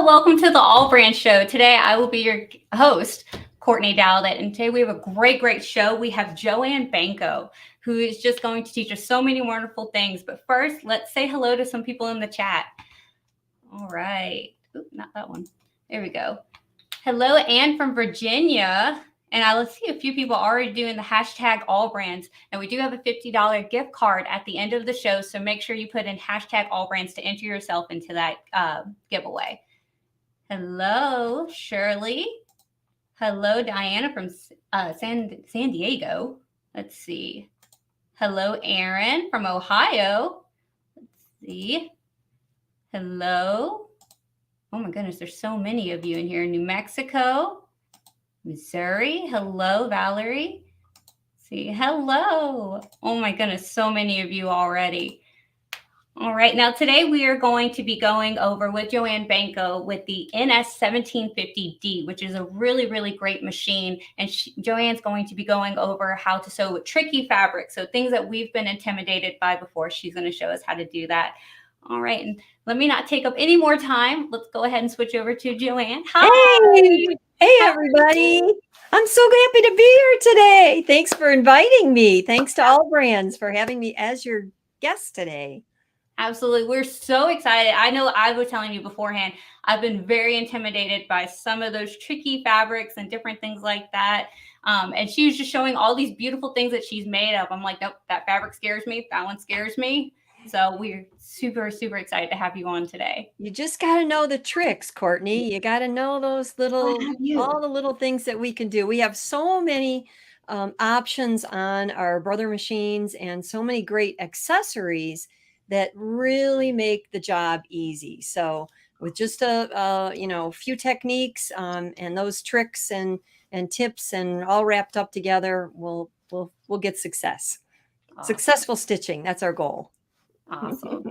welcome to the AllBrands show. Today I will be your host, Courtney Dowdett, and today we have a great show. We have Joanne Banko, who is just going to teach us so many wonderful things. But first, let's say hello to some people in the chat. All right. Oop, not that one. There we go. Hello, Anne from Virginia. And I let's see a few people already doing the hashtag AllBrands. And we do have a $50 gift card at the end of the show. So make sure you put in hashtag AllBrands to enter yourself into that giveaway. Hello, Shirley. Hello, Diana from San Diego. Let's see. Hello, Aaron from Ohio. Let's see. Hello. Oh my goodness, there's so many of you in here. New Mexico, Missouri. Hello, Valerie. Let's see, hello. Oh my goodness, so many of you already. All right, now today we are going to be going over with Joanne Banko with the NS1750D, which is a really great machine. And Joanne's going to be going over how to sew with tricky fabrics. So things that we've been intimidated by before. She's going to show us how to do that. All right, and let me not take up any more time. Let's go ahead and switch over to Joanne. Hi. Hey, everybody. I'm so happy to be here today. Thanks for inviting me. Thanks to AllBrands for having me as your guest today. Absolutely. We're so excited. I know I was telling you beforehand, I've been very intimidated by some of those tricky fabrics and different things like that. And she was just showing all these beautiful things that she's made of. I'm like, nope, that fabric scares me. That one scares me. So we're super excited to have you on today. You just got to know the tricks, Courtney. You got to know those little, all the little things that we can do. We have so many options on our brother machines and so many great accessories that really make the job easy. So with just a few techniques and those tricks and tips and all wrapped up together, we'll get success. Awesome. Successful stitching. That's our goal. Awesome.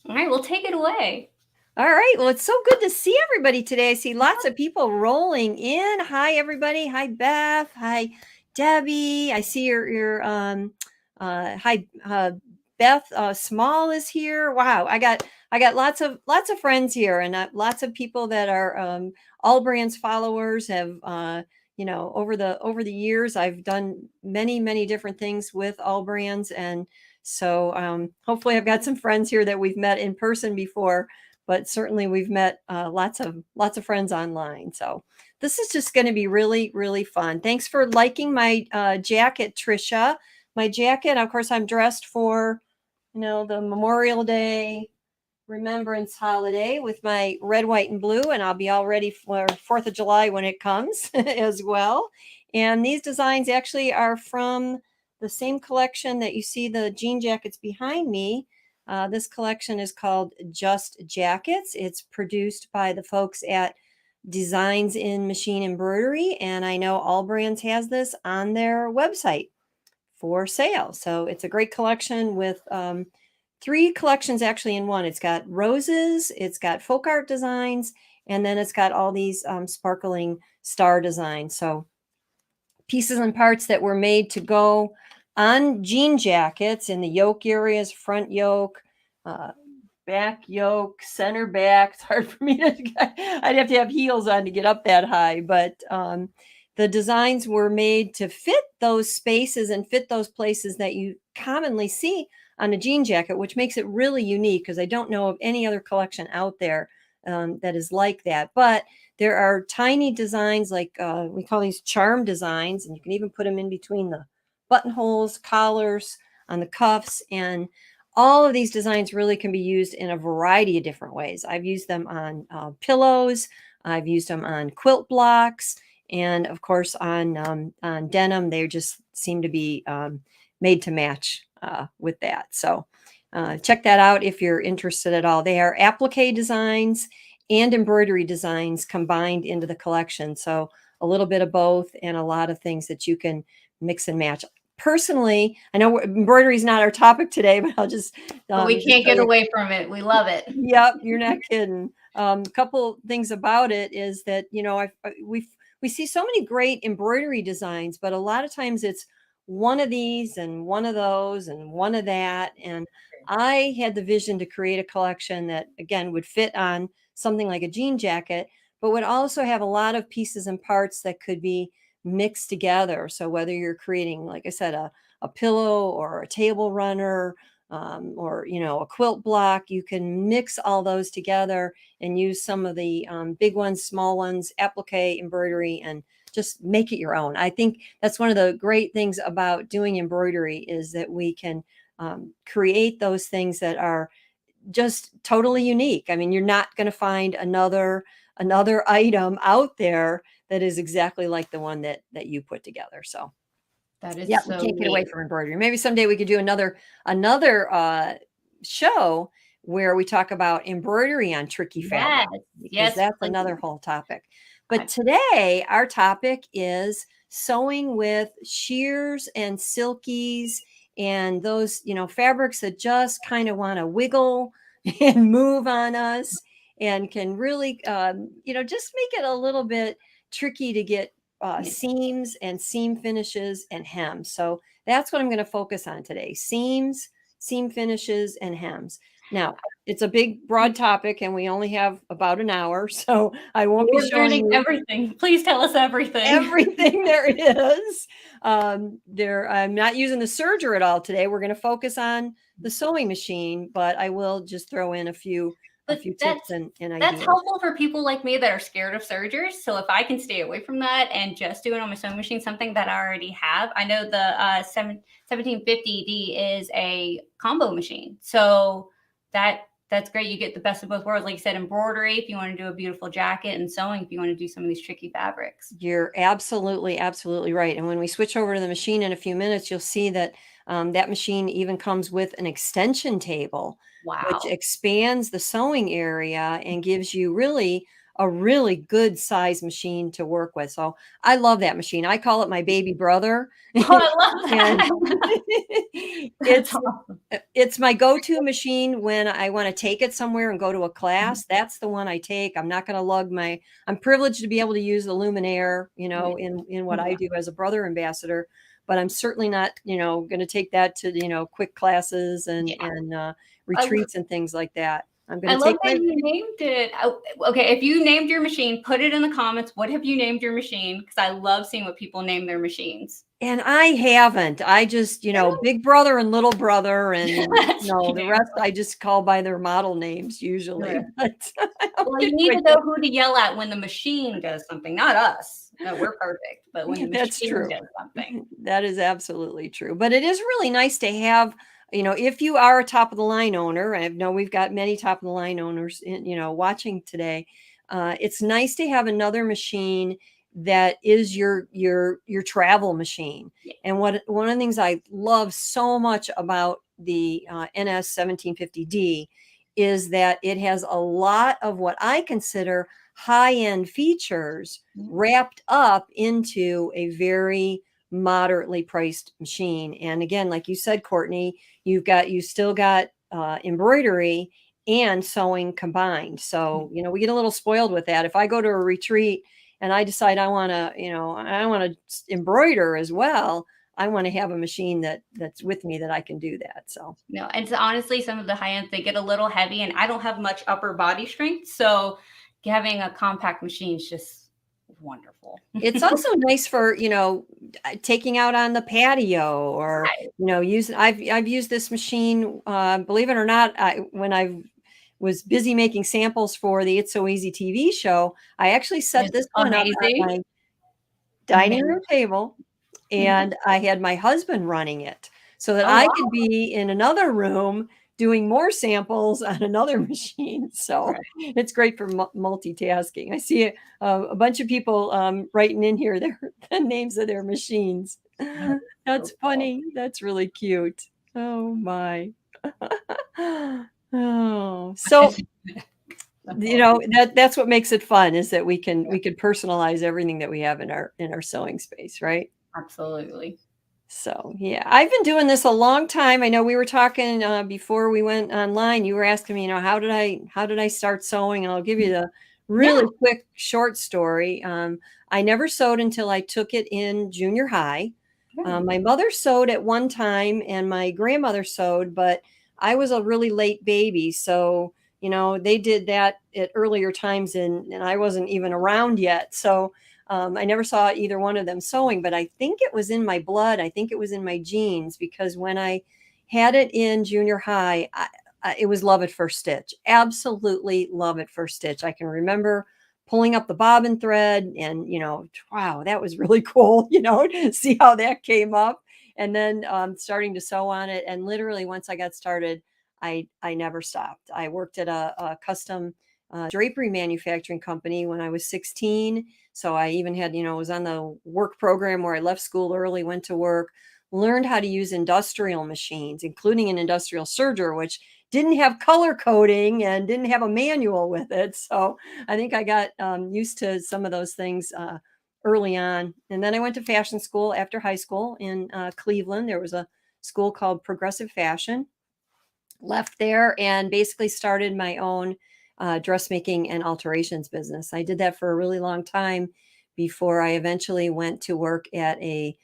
All right, well, take it away. All right. Well, it's so good to see everybody today. I see lots of people rolling in. Hi, everybody. Hi, Beth. Hi, Debbie. I see your hi, Beth Small is here. Wow, I got lots of friends here, and lots of people that are AllBrands followers. Have over the years, I've done many different things with AllBrands, and so hopefully I've got some friends here that we've met in person before, but certainly we've met lots of friends online. So this is just going to be really fun. Thanks for liking my jacket, Trisha. My jacket, of course, I'm dressed for, the Memorial Day Remembrance holiday with my red, white, and blue, and I'll be all ready for 4th of July when it comes as well. And these designs actually are from the same collection that you see the jean jackets behind me. This collection is called Just Jackets. It's produced by the folks at Designs in Machine Embroidery, and I know AllBrands has this on their website for sale. So it's a great collection with 3 collections actually in one. It's got roses, it's got folk art designs, and then it's got all these sparkling star designs. So pieces and parts that were made to go on jean jackets in the yoke areas, front yoke, back yoke, center back. It's hard for me I'd have to have heels on to get up that high, but the designs were made to fit those spaces and fit those places that you commonly see on a jean jacket, which makes it really unique because I don't know of any other collection out there that is like that. But there are tiny designs like we call these charm designs, and you can even put them in between the buttonholes, collars, on the cuffs, and all of these designs really can be used in a variety of different ways. I've used them on pillows, I've used them on quilt blocks, and of course on denim. They just seem to be made to match with that. So check that out if you're interested at all. They are applique designs and embroidery designs combined into the collection. So a little bit of both and a lot of things that you can mix and match. Personally, I know embroidery is not our topic today, but I'll just but we can't get away from it. We love it. Yep, you're not kidding. A couple things about it is that we see so many great embroidery designs, but a lot of times it's one of these and one of those and one of that. And I had the vision to create a collection that, again, would fit on something like a jean jacket, but would also have a lot of pieces and parts that could be mixed together. So whether you're creating, like I said, a pillow or a table runner, or, you know, a quilt block, you can mix all those together and use some of the big ones, small ones, applique, embroidery, and just make it your own. I think that's one of the great things about doing embroidery is that we can create those things that are just totally unique. I mean, you're not going to find another item out there that is exactly like the one that you put together. So That is yeah, we so can't get away neat. from embroidery. Maybe someday we could do another show where we talk about embroidery on tricky fabric, Yes, because yes, that's please. another whole topic. But today our topic is sewing with shears and silkies and those, you know, fabrics that just kind of want to wiggle and move on us and can really, you know, just make it a little bit tricky to get seams and seam finishes and hems. So that's what I'm going to focus on today: seams, seam finishes, and hems. Now, it's a big, broad topic, and we only have about an hour, so I won't be We're showing learning you everything. Please tell us everything. everything there is. I'm not using the serger at all today. We're going to focus on the sewing machine, but I will just throw in a few But tips and that's ideas. helpful for people like me that are scared of sergers. So if I can stay away from that and just do it on my sewing machine, something that I already have. I know the 1750D is a combo machine. So that's great. You get the best of both worlds. Like you said, embroidery if you want to do a beautiful jacket, and sewing if you want to do some of these tricky fabrics. You're absolutely, absolutely right. And when we switch over to the machine in a few minutes, you'll see that that machine even comes with an extension table, which Wow. expands the sewing area and gives you really a really good size machine to work with. So I love that machine. I call it my baby brother. Oh, I love And that. That's it's awesome. it's my go-to machine when I want to take it somewhere and go to a class. That's the one I take. I'm not going to lug my, I'm privileged to be able to use the Luminaire, you know, in what I do as a brother ambassador, but I'm certainly not, you know, going to take that to, you know, quick classes and retreats and things like that. I'm I going to love take that my, you named it. Okay, if you named your machine, put it in the comments. What have you named your machine? Because I love seeing what people name their machines. and I haven't. I just, you know, big brother and little brother, and you That's know, the cute. rest I just call by their model names usually. Right. But I don't Well, get you need to quite know who to yell at when the machine does something, not us. No, we're perfect. But when the That's machine true. does something. That is absolutely true. But it is really nice to have, you know, if you are a top of the line owner, I know we've got many top of the line owners, you know, watching today. It's nice to have another machine that is your travel machine. Yeah. And one of the things I love so much about the NS 1750D is that it has a lot of what I consider high-end features wrapped up into a very moderately priced machine. And again, like you said, Courtney, you still got embroidery and sewing combined. So, you know, we get a little spoiled with that. If I go to a retreat and I decide I want to, you know, I want to embroider as well, I want to have a machine that's with me that I can do that. So No, and so honestly, some of the high ends, they get a little heavy, and I don't have much upper body strength. So having a compact machine is just wonderful. it's also nice for, you know, taking out on the patio or, you know, I've used this machine, believe it or not, when I was busy making samples for the It's So Easy TV show, I actually set It's this one up on amazing. my dining room table, and I had my husband running it so that Oh, I wow. could be in another room doing more samples on another machine. So Right. it's great for multitasking. I see a bunch of people writing in here the names of their machines. That's That's so cool. funny. That's really cute. Oh my. Oh, so That's you awesome. know that's what makes it fun is that we can personalize everything that we have in our sewing space, right? Absolutely. So yeah, I've been doing this a long time. I know we were talking before we went online. You were asking me, you know, how did I start sewing? And I'll give you the Yeah. really quick short story. I never sewed until I took it in junior high. My mother sewed at one time, and my grandmother sewed, but I was a really late baby, so You know, they did that at earlier times, and I wasn't even around yet. So I never saw either one of them sewing, but I think it was in my blood. I think it was in my genes, because when I had it in junior high, it was love at first stitch. Absolutely love at first stitch. I can remember pulling up the bobbin thread and, you know, wow, that was really cool, you know, see how that came up. And then starting to sew on it. And literally once I got started, I never stopped. I worked at a custom drapery manufacturing company when I was 16. So I even had, you know, was on the work program where I left school early, went to work, learned how to use industrial machines, including an industrial serger, which didn't have color coding and didn't have a manual with it. So I think I got used to some of those things early on. And then I went to fashion school after high school in Cleveland. There was a school called Progressive Fashion. Left there and basically started my own dressmaking and alterations business. I did that for a really long time before I eventually went to work at a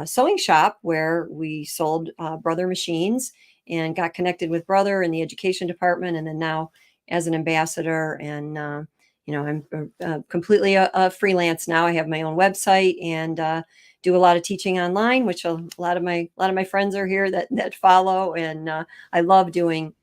sewing shop where we sold Brother machines and got connected with Brother in the education department. And then now as an ambassador, and you know, I'm completely a freelance now. I have my own website and do a lot of teaching online, which a lot of my friends are here that follow, and I love doing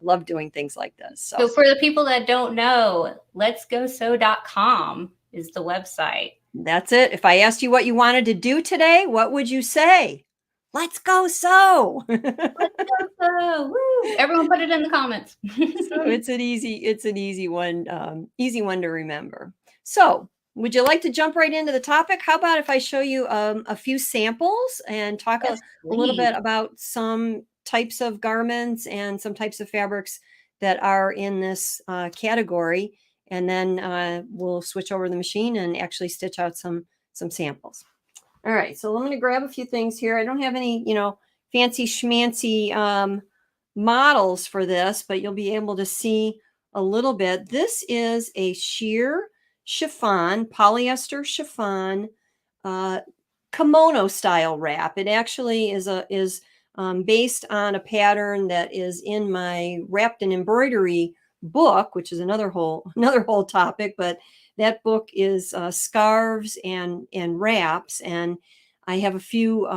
things like this. So for the people that don't know, letsgosew.com is the website. That's it. If I asked you what you wanted to do today, what would you say? Let's go sew. Let's go sew. Woo. Everyone put it in the comments. So it's an easy one to remember. So would you like to jump right into the topic? How about if I show you a few samples and talk a little bit about some types of garments and some types of fabrics that are in this category, and then we'll switch over the machine and actually stitch out some samples. All right, so I'm going to grab a few things here. I don't have any, you know, fancy schmancy models for this, but you'll be able to see a little bit. This is a sheer chiffon, polyester chiffon, kimono style wrap. It actually is based on a pattern that is in my Wrapped in Embroidery book, which is another whole topic. But that book is scarves and wraps, and I have a few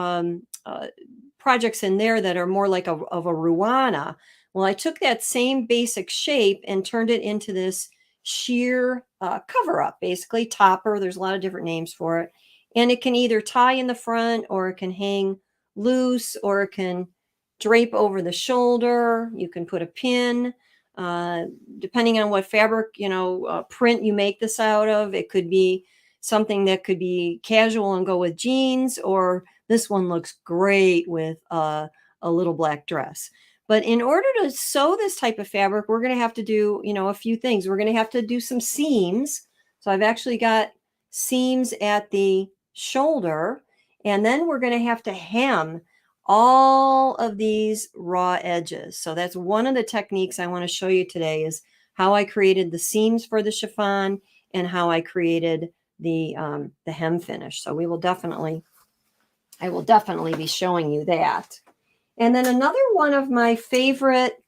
projects in there that are more like of a ruana. Well, I took that same basic shape and turned it into this sheer cover up, basically topper. There's a lot of different names for it. And it can either tie in the front, or it can hang loose, or it can drape over the shoulder. You can put a pin, depending on what fabric, you know, print you make this out of. It could be something that could be casual and go with jeans, or this one looks great with a little black dress. But in order to sew this type of fabric, we're going to have to do, you know, a few things. We're going to have to do some seams. So I've actually got seams at the shoulder, and then we're going to have to hem all of these raw edges. So that's one of the techniques I want to show you today, is how I created the seams for the chiffon and how I created the hem finish. So I will definitely be showing you that. And then another one of my favorite,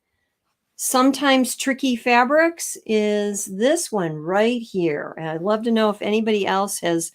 sometimes tricky fabrics is this one right here. And I'd love to know if anybody else has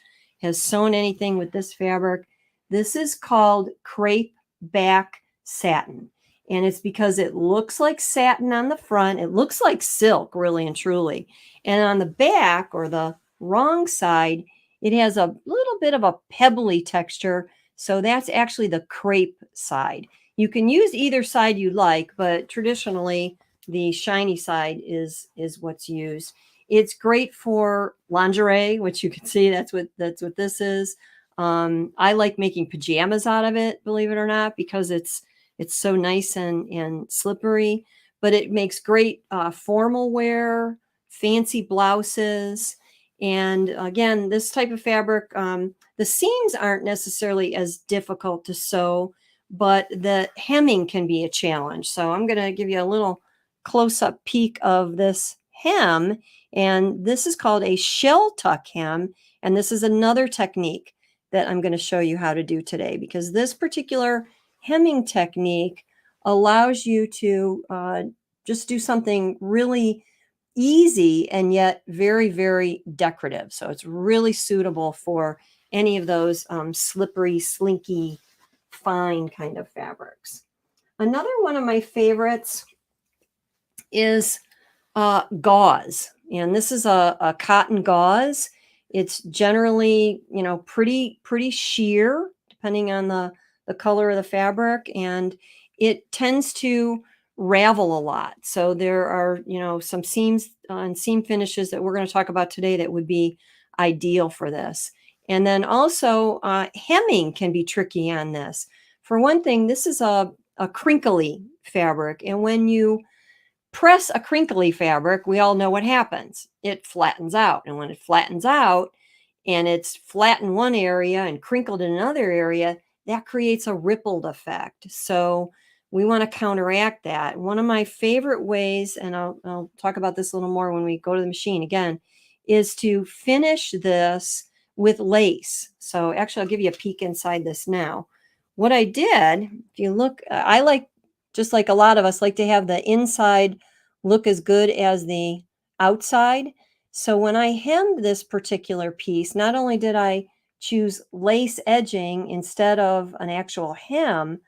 sewn anything with this fabric. This is called Crepe back satin. And it's because it looks like satin on the front. It looks like silk, really and truly. And on the back, or the wrong side, it has a little bit of a pebbly texture. So that's actually the crepe side. You can use either side you like, but traditionally the shiny side is what's used. It's great for lingerie, which you can see that's what this is. I like making pajamas out of it, believe it or not, because it's so nice and slippery. But it makes great formal wear, fancy blouses. And again, this type of fabric, the seams aren't necessarily as difficult to sew, but the hemming can be a challenge. So I'm going to give you a little close-up peek of this hem. And this is called a shell tuck hem. And this is another technique that I'm going to show you how to do today, because this particular hemming technique allows you to just do something really easy and yet very, very decorative. So it's really suitable for any of those slippery, slinky, fine kind of fabrics. Another one of my favorites is gauze. And this is a cotton gauze. It's generally, pretty sheer, depending on the color of the fabric. And it tends to ravel a lot. So there are, some seams and seam finishes that we're going to talk about today that would be ideal for this. And then also hemming can be tricky on this. For one thing, this is a crinkly fabric. And when you press a crinkly fabric, we all know what happens. It flattens out. And when it flattens out and it's flat in one area and crinkled in another area, that creates a rippled effect. So we want to counteract that. One of my favorite ways, and I'll talk about this a little more when we go to the machine again, is to finish this with lace. So actually, I'll give you a peek inside this now. What I did, if you look, I like, just like a lot of us, like to have the inside look as good as the outside. So when I hemmed this particular piece, not only did I choose lace edging instead of an actual hem,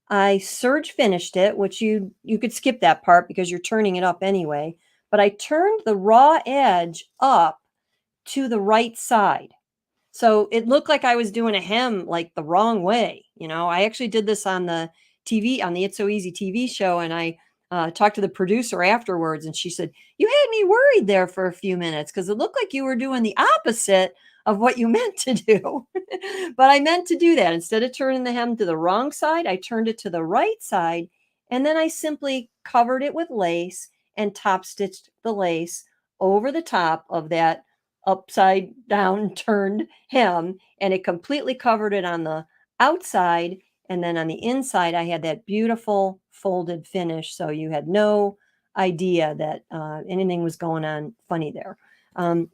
I serge finished it, which you could skip that part because you're turning it up anyway. But I turned the raw edge up to the right side. So it looked like I was doing a hem like the wrong way. I actually did this on the TV, on the It's So Easy TV show. And I talked to the producer afterwards and she said, "You had me worried there for a few minutes because it looked like you were doing the opposite of what you meant to do." But I meant to do that. Instead of turning the hem to the wrong side, I turned it to the right side. And then I simply covered it with lace and top stitched the lace over the top of that upside down turned hem, and it completely covered it on the outside. And then on the inside, I had that beautiful folded finish. So you had no idea that anything was going on funny there.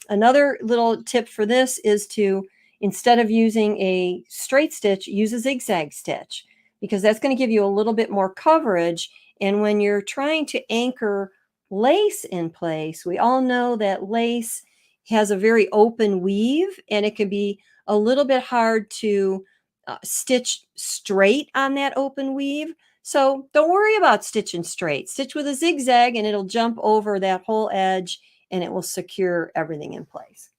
Another little tip for this is to, instead of using a straight stitch, use a zigzag stitch, because that's going to give you a little bit more coverage. And when you're trying to anchor lace in place, we all know that lace has a very open weave and it can be a little bit hard to stitch straight on that open weave. So don't worry about stitching straight. Stitch with a zigzag and it'll jump over that whole edge and it will secure everything in place.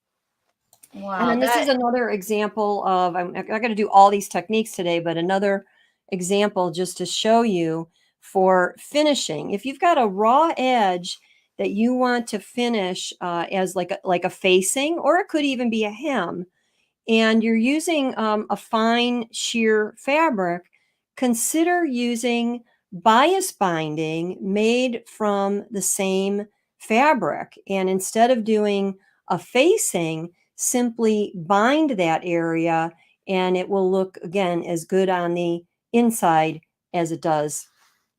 Wow, and then this is another example of, I'm not going to do all these techniques today, but another example just to show you for finishing. If you've got a raw edge that you want to finish as like a facing, or it could even be a hem, and you're using a fine sheer fabric, consider using bias binding made from the same fabric. And instead of doing a facing, simply bind that area and it will look, again, as good on the inside as it does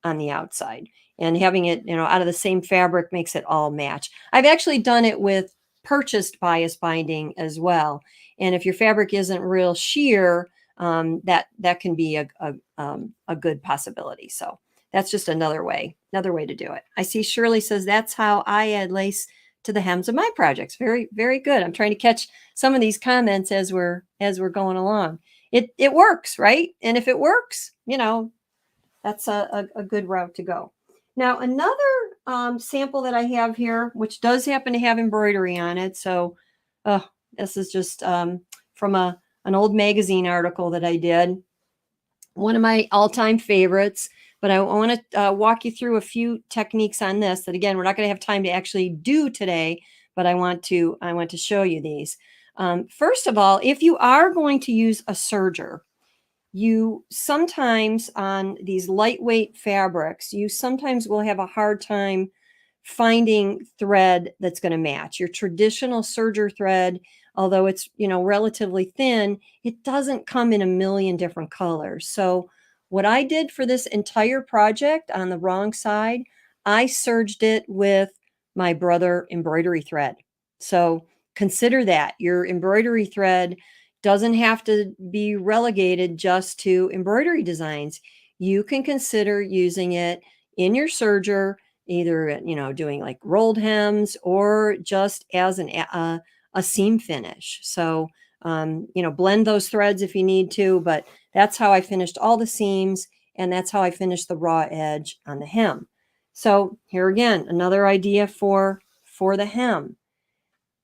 on the outside. And having it, out of the same fabric makes it all match. I've actually done it with purchased bias binding as well. And if your fabric isn't real sheer, that can be a good possibility. So that's just another way to do it. I see Shirley says that's how I add lace to the hems of my projects. Very, very good. I'm trying to catch some of these comments as we're going along. It works, right? And if it works, that's a good route to go. Now, another sample that I have here, which does happen to have embroidery on it. So this is just from an old magazine article that I did. One of my all-time favorites, but I want to walk you through a few techniques on this that, again, we're not going to have time to actually do today, but I want to show you these. First of all, if you are going to use a serger, you sometimes, on these lightweight fabrics, you sometimes will have a hard time finding thread that's going to match. Your traditional serger thread, although it's, relatively thin, it doesn't come in a million different colors. So what I did for this entire project on the wrong side, I serged it with my Brother embroidery thread. So consider that. Your embroidery thread doesn't have to be relegated just to embroidery designs. You can consider using it in your serger either, doing like rolled hems or just as a seam finish. So, blend those threads if you need to, but that's how I finished all the seams, and that's how I finished the raw edge on the hem. So here again, another idea for the hem.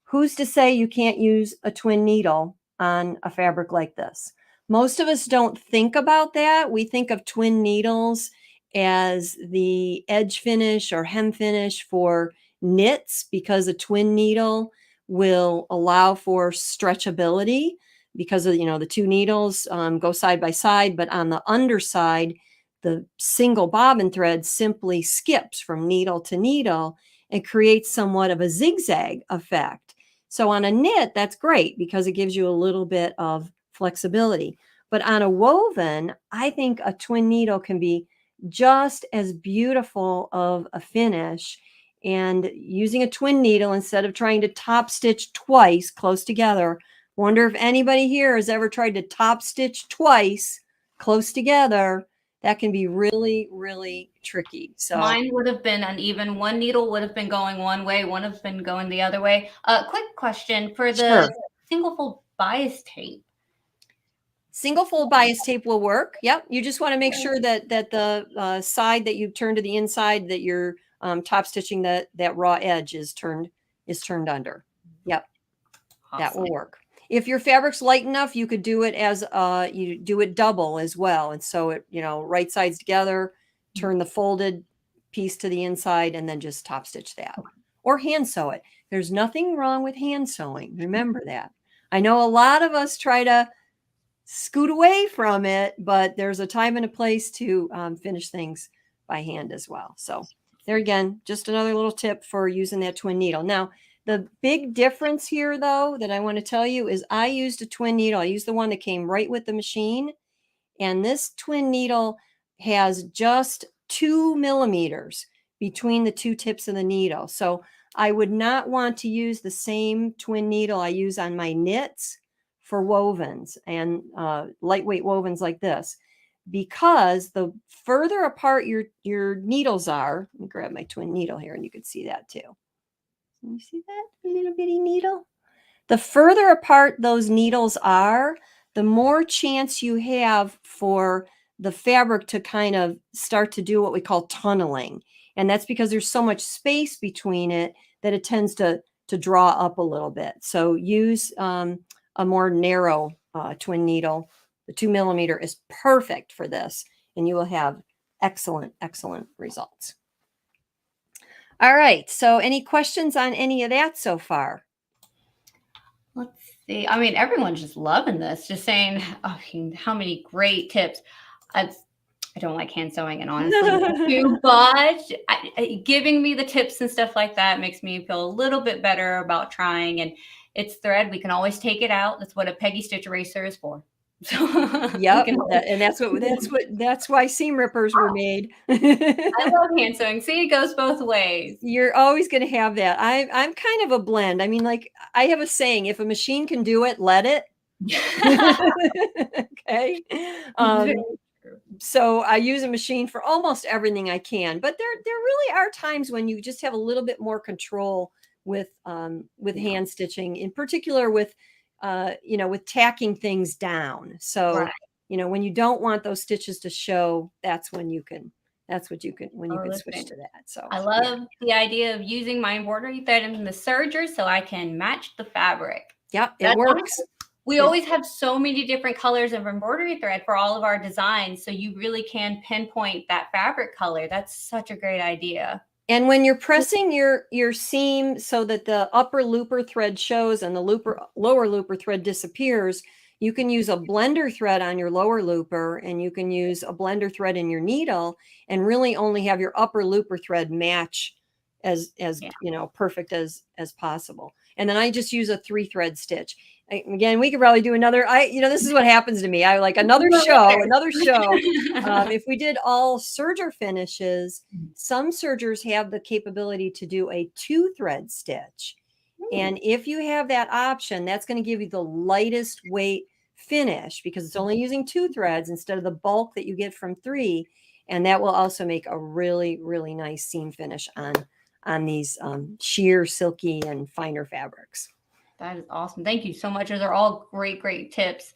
Who's to say you can't use a twin needle on a fabric like this? Most of us don't think about that. We think of twin needles as the edge finish or hem finish for knits, because a twin needle will allow for stretchability because of, the two needles go side by side, but on the underside, the single bobbin thread simply skips from needle to needle and creates somewhat of a zigzag effect. So on a knit, that's great because it gives you a little bit of flexibility. But on a woven, I think a twin needle can be just as beautiful of a finish. And using a twin needle instead of trying to top stitch twice close together. Wonder if anybody here has ever tried to top stitch twice close together. That can be really, really tricky. So mine would have been uneven. One needle would have been going one way, one would have been going the other way. Quick question for the sure. single fold bias tape. Single fold bias tape will work. Yep. You just want to make sure that the side that you turn to the inside, that you're top stitching that raw edge is turned under. Yep. Awesome. That will work. If your fabric's light enough, you could do it as you do it double as well. And so it, right sides together, turn the folded piece to the inside, and then just top stitch that. Or hand sew it. There's nothing wrong with hand sewing. Remember that. I know a lot of us try to scoot away from it, but there's a time and a place to finish things by hand as well. So there again, just another little tip for using that twin needle. Now, the big difference here, though, that I want to tell you is I used a twin needle. I used the one that came right with the machine. And this twin needle has just 2 millimeters between the two tips of the needle. So I would not want to use the same twin needle I use on my knits for wovens and lightweight wovens like this, because the further apart your needles are, let me grab my twin needle here and you can see that too. Can you see that little bitty needle? The further apart those needles are, the more chance you have for the fabric to kind of start to do what we call tunneling. And that's because there's so much space between it that it tends to draw up a little bit. So use a more narrow twin needle. The 2 millimeter is perfect for this, and you will have excellent, excellent results. All right. So any questions on any of that so far? Let's see. I mean, everyone's just loving this, just saying, how many great tips. I don't like hand sewing, and honestly, too much. Giving me the tips and stuff like that makes me feel a little bit better about trying. And it's thread. We can always take it out. That's what a Peggy Stitch eraser is for. So yep, and that's why seam rippers were made. I love hand sewing. See, it goes both ways. You're always going to have that. I'm kind of a blend. I mean, like I have a saying: if a machine can do it, let it. Okay. So I use a machine for almost everything I can, but there really are times when you just have a little bit more control with hand stitching, in particular with with tacking things down. So, right. When you don't want those stitches to show, that's when you can switch to that. So I love the idea of using my embroidery thread in the serger so I can match the fabric. Yep, it works. We always have so many different colors of embroidery thread for all of our designs. So you really can pinpoint that fabric color. That's such a great idea. And when you're pressing your seam so that the upper looper thread shows and the lower looper thread disappears, you can use a blender thread on your lower looper, and you can use a blender thread in your needle, and really only have your upper looper thread match as perfect as possible. And then I just use a 3-thread stitch. Again, we could probably do another. This is what happens to me. I like another show. If we did all serger finishes, some sergers have the capability to do a 2-thread stitch. And if you have that option, that's going to give you the lightest weight finish because it's only using 2 threads instead of the bulk that you get from 3. And that will also make a really, really nice seam finish on these sheer, silky, and finer fabrics. That is awesome. Thank you so much. Those are all great, great tips.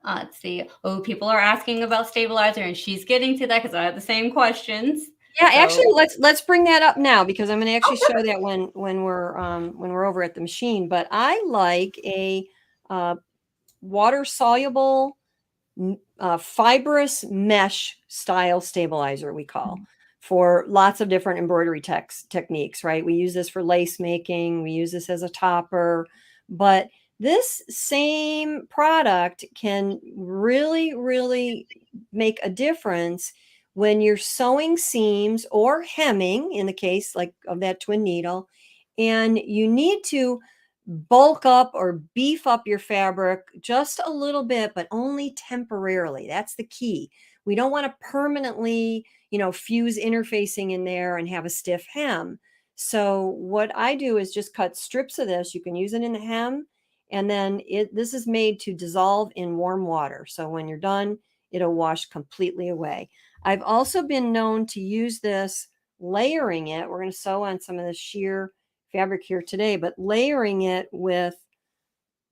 Let's see. Oh, people are asking about stabilizer, and she's getting to that because I have the same questions. Yeah, So, actually, let's bring that up now because I'm going to actually show that when we're over at the machine. But I like a water soluble fibrous mesh style stabilizer, we call, for lots of different embroidery techniques, right? We use this for lace making, we use this as a topper, but this same product can really, really make a difference when you're sewing seams or hemming, in the case like of that twin needle, and you need to bulk up or beef up your fabric just a little bit, but only temporarily. That's the key. We don't want to permanently, fuse interfacing in there and have a stiff hem. So what I do is just cut strips of this. You can use it in the hem, and then this is made to dissolve in warm water. So when you're done, it'll wash completely away. I've also been known to use this layering it. We're going to sew on some of the sheer fabric here today, but layering it with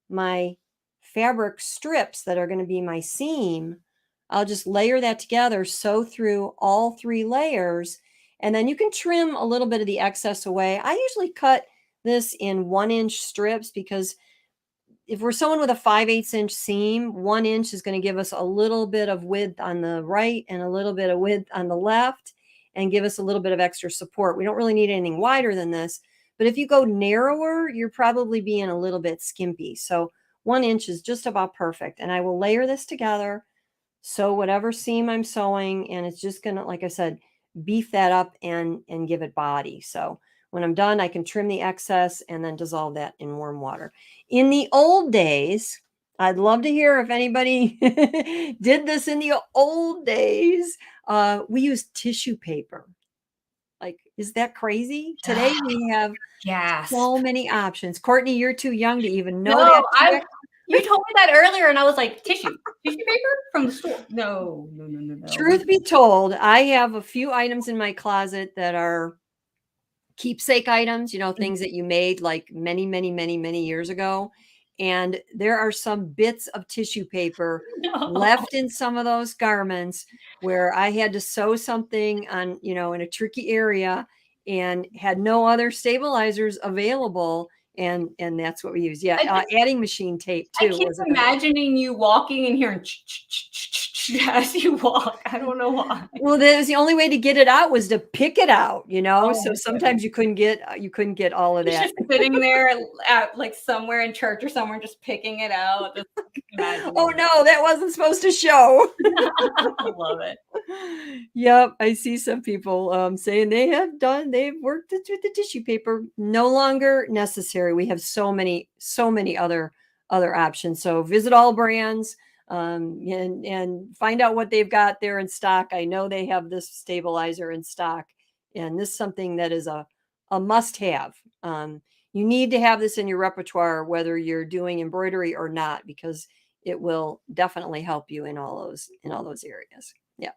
my fabric strips that are going to be my seam, I'll just layer that together, sew through all 3 layers, and then you can trim a little bit of the excess away. I usually cut this in 1-inch strips because if we're sewing with a 5/8 inch seam, 1 inch is going to give us a little bit of width on the right and a little bit of width on the left and give us a little bit of extra support. We don't really need anything wider than this. But if you go narrower, you're probably being a little bit skimpy. So 1 inch is just about perfect. And I will layer this together, sew whatever seam I'm sewing, and it's just going to, like I said, beef that up and give it body. So when I'm done, I can trim the excess and then dissolve that in warm water. In the old days, I'd love to hear if anybody did this in the old days. We used tissue paper. Like, is that crazy? Today we have so many options. Courtney, you're too young to even know that. You told me that earlier, and I was like, tissue paper from the store. No. Truth be told, I have a few items in my closet that are keepsake items, things that you made like many, many, many, many years ago. And there are some bits of tissue paper left in some of those garments where I had to sew something on, in a tricky area and had no other stabilizers available. And that's what we use. Yeah. Adding machine tape too. I keep imagining you walking in here and as you walk. I don't know why. Well, that was the only way to get it out was to pick it out, so sometimes you couldn't get all of that. Just sitting there at like somewhere in church or somewhere, just picking it out. Oh no, that wasn't supposed to show. I love it. Yep. I see some people saying they've worked with the tissue paper. No longer necessary. We have so many other options. So visit AllBrands. And find out what they've got there in stock. I know they have this stabilizer in stock, and this is something that is a must-have. You need to have this in your repertoire, whether you're doing embroidery or not, because it will definitely help you in all those areas. Yeah.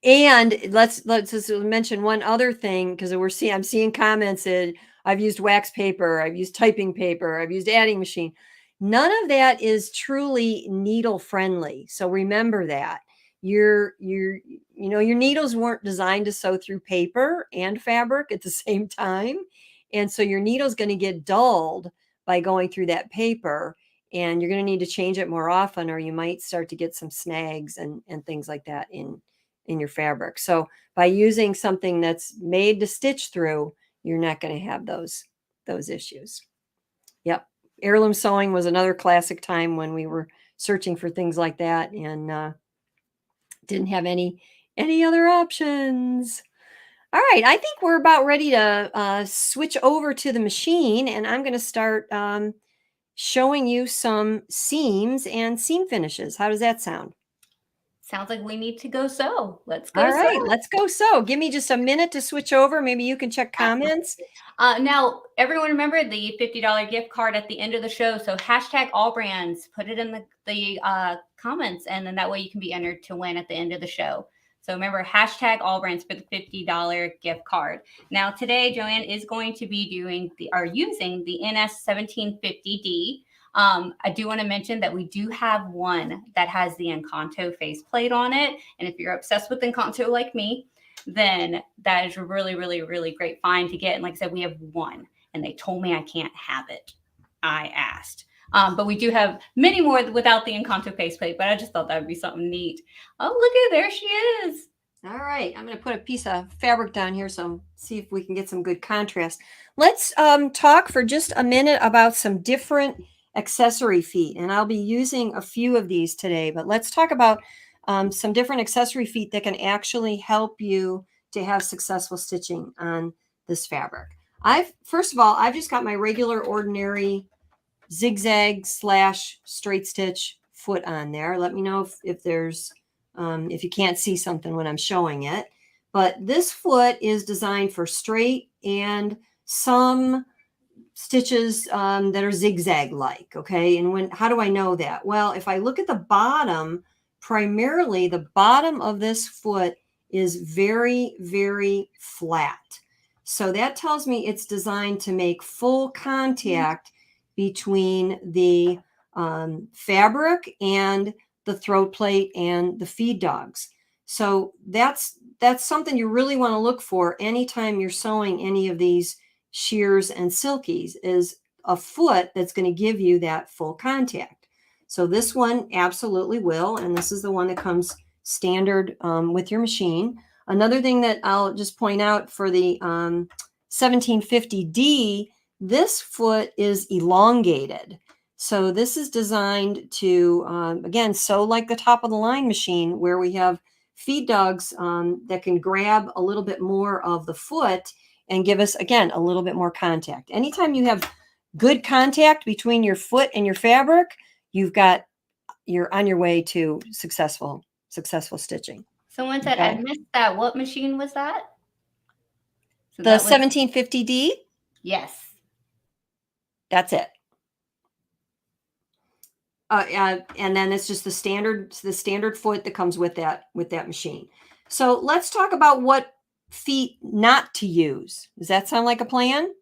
And let's just mention one other thing, because I'm seeing comments that I've used wax paper, I've used typing paper, I've used adding machine. None of that is truly needle friendly. So remember that your needles weren't designed to sew through paper and fabric at the same time. And so your needle's going to get dulled by going through that paper, and you're going to need to change it more often, or you might start to get some snags and things like that in your fabric. So by using something that's made to stitch through, you're not going to have those issues. Yep. Heirloom sewing was another classic time when we were searching for things like that and didn't have any other options. All right, I think we're about ready to switch over to the machine, and I'm going to start showing you some seams and seam finishes. How does that sound? Sounds like we need to go sew. Let's go. All right, let's go sew. Give me just a minute to switch over. Maybe you can check comments. Now, everyone remember the $50 gift card at the end of the show. So hashtag AllBrands, put it in the comments, and then that way you can be entered to win at the end of the show. So remember, hashtag AllBrands for the $50 gift card. Now today, Joanne is going to be using the NS 1750D. I do want to mention that we do have one that has the Encanto faceplate on it. And if you're obsessed with Encanto like me, then that is a really, really, really great find to get. And like I said, we have one, and they told me I can't have it. I asked. But we do have many more without the Encanto faceplate, but I just thought that would be something neat. Oh, look at, there she is. All right, I'm going to put a piece of fabric down here, so see if we can get some good contrast. Let's talk for just a minute about some different accessory feet, and I'll be using a few of these today, but let's talk about some different accessory feet that can actually help you to have successful stitching on this fabric. First of all, I've just got my regular ordinary zigzag / straight stitch foot on there. Let me know if there's if you can't see something when I'm showing it. But this foot is designed for straight and some stitches that are zigzag like. Okay, and how do I know that? Well, if I look at the bottom, primarily the bottom of this foot is very, very flat. So that tells me it's designed to make full contact between the fabric and the throat plate and the feed dogs. So that's something you really want to look for anytime you're sewing any of these sheers and silkies, is a foot that's going to give you that full contact. So this one absolutely will, and this is the one that comes standard with your machine. Another thing that I'll just point out for the 1750D, this foot is elongated. So this is designed to, again, sew like the top of the line machine, where we have feed dogs that can grab a little bit more of the foot and give us, again, a little bit more contact. Anytime you have good contact between your foot and your fabric, you're on your way to successful stitching. Someone said, I missed that. What machine was that? So the 1750D? Yes. That's it. And then it's just the standard foot that comes with that machine. So let's talk about what feet not to use. Does that sound like a plan?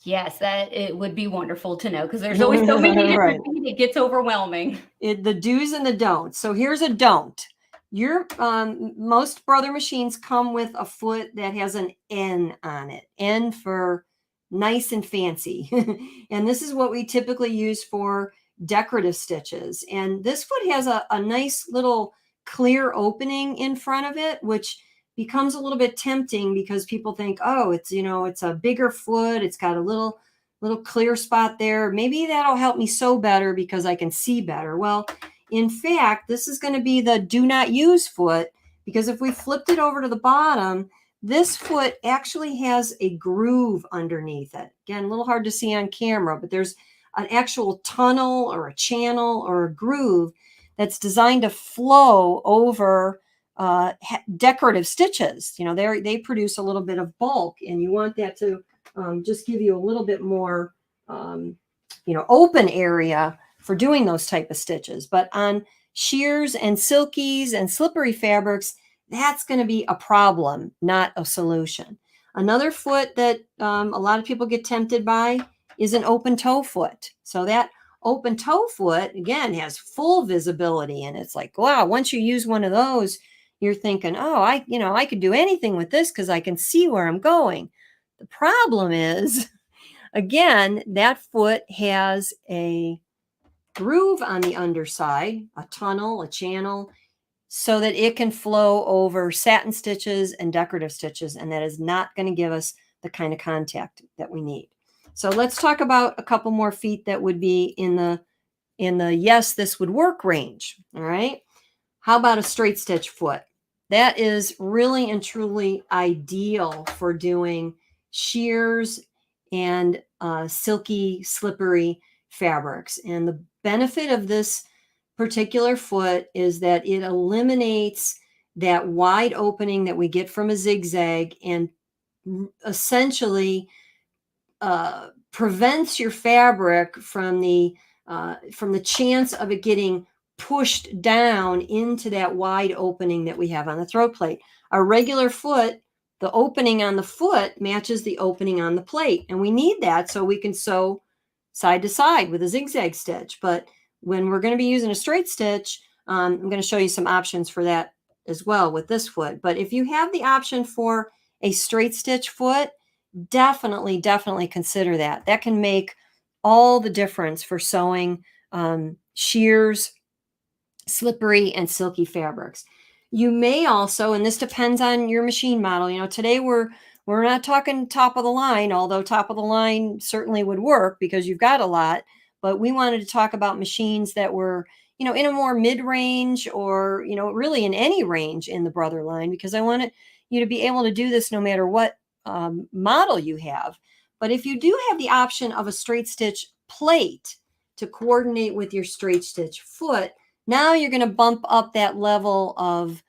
Yes, that it would be wonderful to know, because there's always so many different feet, it gets overwhelming. The do's and the don'ts. So here's a don't. Your most brother machines come with a foot that has an N on it. N for nice and fancy. And this is what we typically use for decorative stitches. And this foot has a nice little clear opening in front of it, which becomes a little bit tempting because people think, oh, it's a bigger foot. It's got a little clear spot there. Maybe that'll help me sew better because I can see better. Well, in fact, this is going to be the do not use foot, because if we flipped it over to the bottom, this foot actually has a groove underneath it. Again, a little hard to see on camera, but there's an actual tunnel or a channel or a groove that's designed to flow over decorative stitches. They produce a little bit of bulk, and you want that to just give you a little bit more, open area for doing those type of stitches. But on sheers and silkies and slippery fabrics, that's going to be a problem, not a solution. Another foot that a lot of people get tempted by is an open toe foot. So that open toe foot, again, has full visibility. And it's like, wow, once you use one of those, you're thinking, oh, I could do anything with this because I can see where I'm going. The problem is, again, that foot has a groove on the underside, a tunnel, a channel, so that it can flow over satin stitches and decorative stitches, and that is not going to give us the kind of contact that we need. So let's talk about a couple more feet that would be in the yes, this would work range. All right. How about a straight stitch foot? That is really and truly ideal for doing sheers and silky, slippery fabrics. And the benefit of this particular foot is that it eliminates that wide opening that we get from a zigzag, and essentially prevents your fabric from the chance of it getting pushed down into that wide opening that we have on the throat plate. Our regular foot, the opening on the foot matches the opening on the plate. And we need that so we can sew side to side with a zigzag stitch. But when we're going to be using a straight stitch, I'm going to show you some options for that as well with this foot. But if you have the option for a straight stitch foot, definitely consider that. That can make all the difference for sewing sheers, slippery and silky fabrics. You may also, and this depends on your machine model, you know, today we're not talking top of the line, although top of the line certainly would work because you've got a lot, but we wanted to talk about machines that were, you know, in a more mid-range or, you know, really in any range in the Brother line, because I wanted you to be able to do this no matter what model you have. But if you do have the option of a straight stitch plate to coordinate with your straight stitch foot, now you're going to bump up that level of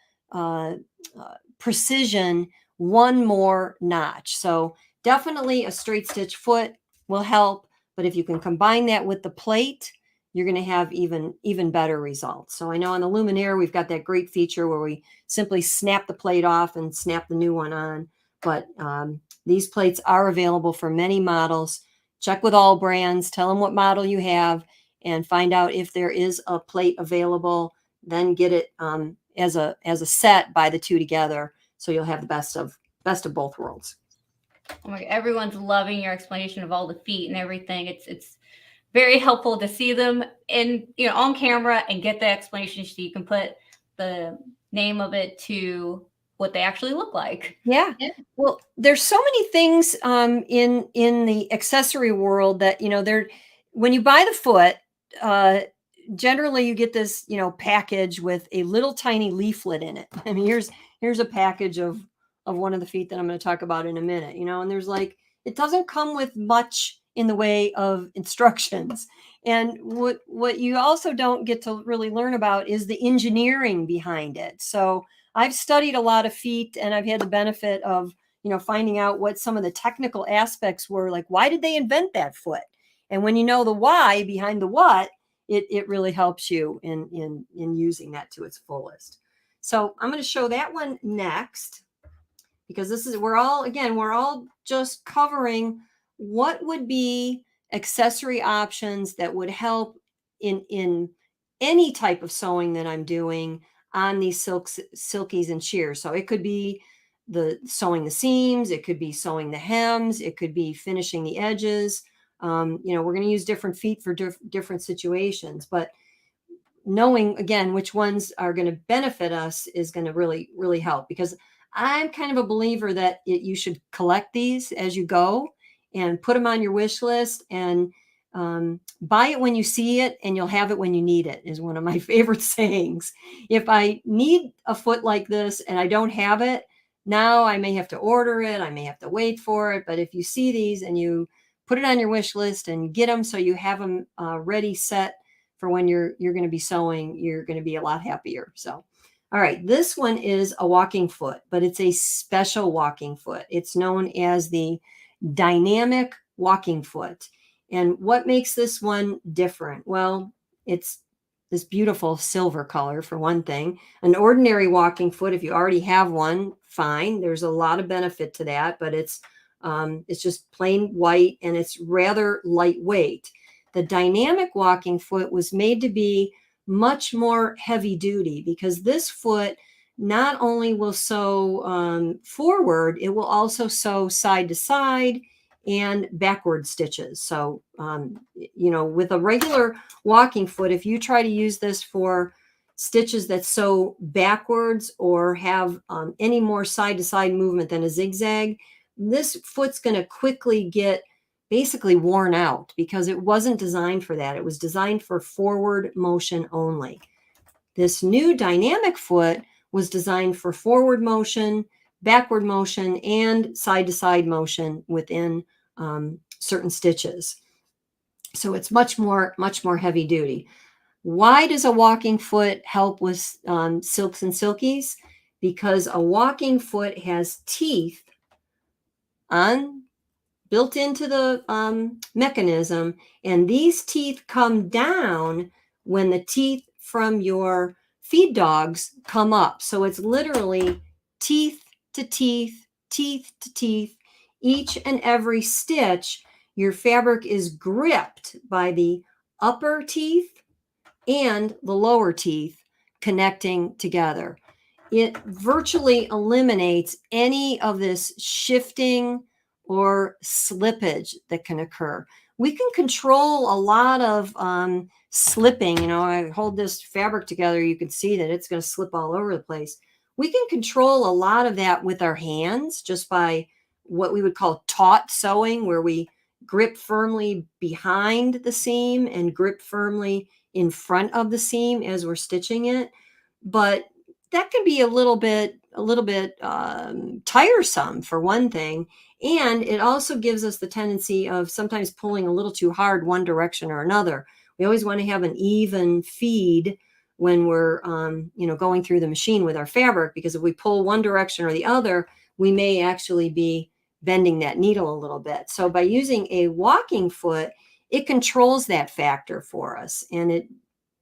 precision one more notch. So definitely a straight stitch foot will help. But if you can combine that with the plate, you're going to have even better results. So I know on the Luminaire, we've got that great feature where we simply snap the plate off and snap the new one on. But these plates are available for many models. Check with AllBrands, tell them what model you have, and find out if there is a plate available. Then get it as a set, buy the two together, so you'll have the best of both worlds. Oh my God, everyone's loving your explanation of all the feet and everything. It's very helpful to see them in, you know, on camera and get the explanation so you can put the name of it to what they actually look like. Yeah. Well, there's so many things in the accessory world that, you know, when you buy the foot, generally you get this, you know, package with a little tiny leaflet in it. I mean, here's a package of one of the feet that I'm going to talk about in a minute, you know, and there's like, it doesn't come with much in the way of instructions. And what you also don't get to really learn about is the engineering behind it. So I've studied a lot of feet, and I've had the benefit of, you know, finding out what some of the technical aspects were, like, why did they invent that foot? And when you know the why behind the what, it really helps you in using that to its fullest. So I'm going to show that one next, because this is, we're all just covering what would be accessory options that would help in any type of sewing that I'm doing on these silkies and sheers. So it could be sewing the seams, it could be sewing the hems, it could be finishing the edges. You know, we're going to use different feet for different situations, but knowing again which ones are going to benefit us is going to really help, because I'm kind of a believer that you should collect these as you go and put them on your wish list, and buy it when you see it and you'll have it when you need it, is one of my favorite sayings. If I need a foot like this and I don't have it, now I may have to order it, I may have to wait for it. But if you see these and you put it on your wish list and get them so you have them ready, set for when you're going to be sewing, you're going to be a lot happier. So, all right, this one is a walking foot, but it's a special walking foot. It's known as the dynamic walking foot. And what makes this one different? Well, it's this beautiful silver color, for one thing. An ordinary walking foot, if you already have one, fine. There's a lot of benefit to that, but it's just plain white and it's rather lightweight. The dynamic walking foot was made to be much more heavy duty, because this foot not only will sew forward, it will also sew side to side and backward stitches. So, you know, with a regular walking foot, if you try to use this for stitches that sew backwards or have any more side to side movement than a zigzag, this foot's going to quickly get basically worn out, because it wasn't designed for that. It was designed for forward motion only. This new dynamic foot was designed for forward motion, backward motion, and side-to-side motion within certain stitches. So it's much more heavy duty. Why does a walking foot help with silks and silkies? Because a walking foot has teeth built into the mechanism, and these teeth come down when the teeth from your feed dogs come up. So it's literally teeth to teeth, teeth to teeth. Each and every stitch, your fabric is gripped by the upper teeth and the lower teeth connecting together. It virtually eliminates any of this shifting or slippage that can occur. We can control a lot of slipping. You know, I hold this fabric together, you can see that it's going to slip all over the place. We can control a lot of that with our hands just by what we would call taut sewing, where we grip firmly behind the seam and grip firmly in front of the seam as we're stitching it. But that can be a little bit tiresome for one thing. And it also gives us the tendency of sometimes pulling a little too hard one direction or another. We always want to have an even feed when we're, going through the machine with our fabric, because if we pull one direction or the other, we may actually be bending that needle a little bit. So by using a walking foot, it controls that factor for us. And it,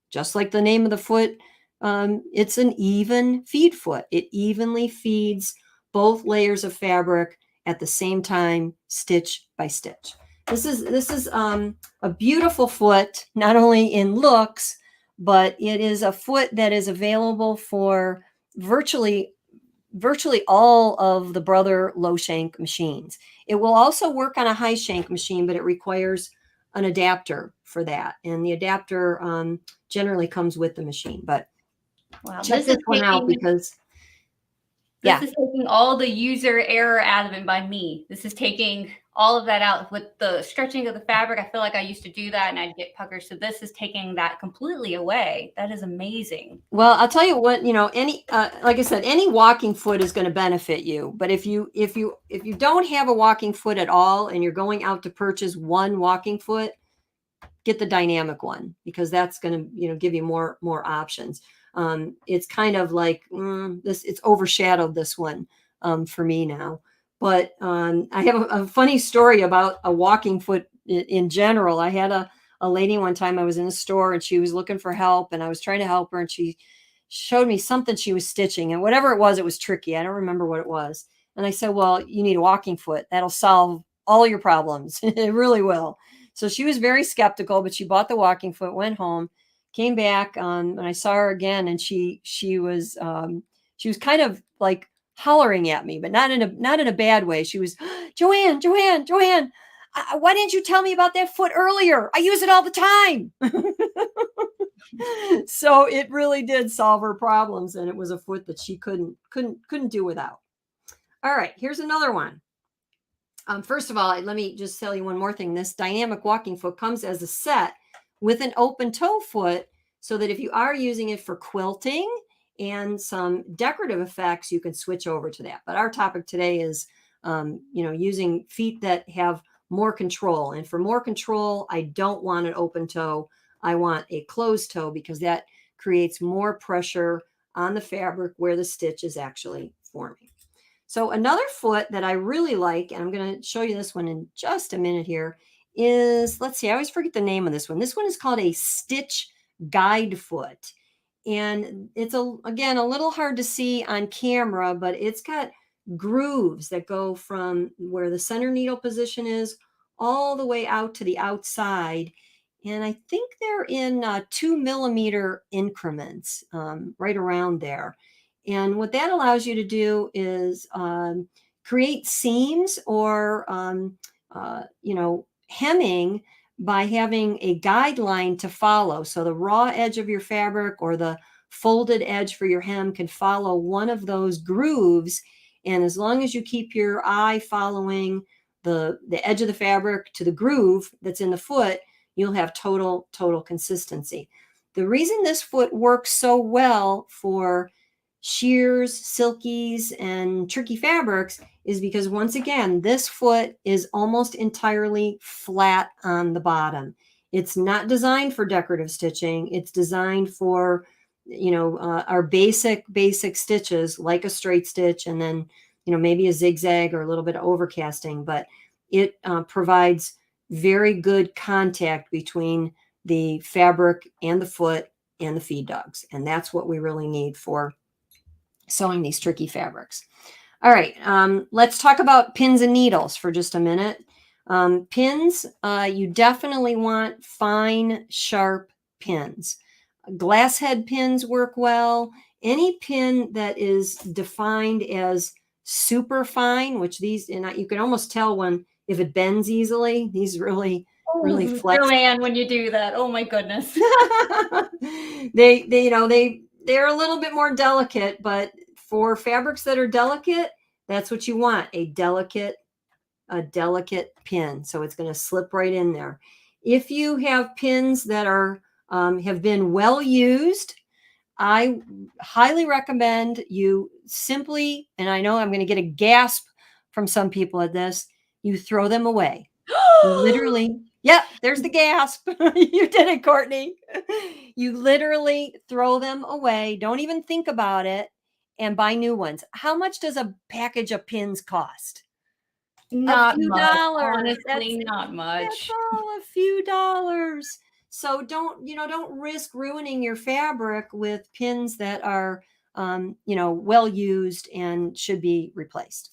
just like the name of the foot, it's an even feed foot. It evenly feeds both layers of fabric at the same time, stitch by stitch. This is a beautiful foot, not only in looks, but it is a foot that is available for virtually all of the Brother low shank machines. It will also work on a high shank machine, but it requires an adapter for that. And the adapter generally comes with the machine. But wow, check this one out, because this is taking all the user error out of it by me. This is taking all of that out with the stretching of the fabric. I feel like I used to do that and I'd get puckers. So this is taking that completely away. That is amazing. Well, I'll tell you what, any like I said, any walking foot is going to benefit you. But if you don't have a walking foot at all and you're going out to purchase one walking foot, get the dynamic one, because that's going to give you more options. It's kind of like it's overshadowed this one for me now. But I have a funny story about a walking foot in general. I had a lady one time, I was in a store and she was looking for help and I was trying to help her, and she showed me something she was stitching, and whatever it was tricky. I don't remember what it was. And I said, well, you need a walking foot. That'll solve all your problems. It really will. So she was very skeptical, but she bought the walking foot, went home, came back, and I saw her again, and she was kind of like hollering at me, but not in a bad way. She was, Joanne, why didn't you tell me about that foot earlier? I use it all the time. So it really did solve her problems, and it was a foot that she couldn't do without. All right, here's another one. First of all, let me just tell you one more thing. This dynamic walking foot comes as a set with an open toe foot, so that if you are using it for quilting and some decorative effects, you can switch over to that. But our topic today is, using feet that have more control. And for more control, I don't want an open toe. I want a closed toe, because that creates more pressure on the fabric where the stitch is actually forming. So another foot that I really like, and I'm going to show you this one in just a minute here, is, let's see, I always forget the name of this one. This one is called a stitch guide foot. And it's, again, a little hard to see on camera, but it's got grooves that go from where the center needle position is all the way out to the outside. And I think they're in 2 millimeter increments, right around there. And what that allows you to do is create seams or, hemming by having a guideline to follow. So the raw edge of your fabric or the folded edge for your hem can follow one of those grooves. And as long as you keep your eye following the edge of the fabric to the groove that's in the foot, you'll have total consistency. The reason this foot works so well for sheers, silkies, and tricky fabrics is because, once again, this foot is almost entirely flat on the bottom. It's not designed for decorative stitching. It's designed for, our basic stitches, like a straight stitch, and then, maybe a zigzag or a little bit of overcasting. But it provides very good contact between the fabric and the foot and the feed dogs. And that's what we really need for sewing these tricky fabrics. All right, let's talk about pins and needles for just a minute. Pins, you definitely want fine, sharp pins. Glass head pins work well. Any pin that is defined as super fine, which these, and you can almost tell if it bends easily, these really flex. Joanne, when you do that, oh my goodness. They're a little bit more delicate, but for fabrics that are delicate, that's what you want, a delicate pin. So it's going to slip right in there. If you have pins that are have been well used, I highly recommend you simply, and I know I'm going to get a gasp from some people at this, you throw them away. Literally, yep, there's the gasp. You did it, Courtney. You literally throw them away. Don't even think about it and buy new ones. How much does a package of pins cost? Not a few much. dollars. Honestly, not much. That's all, a few dollars. So don't risk ruining your fabric with pins that are, well used and should be replaced.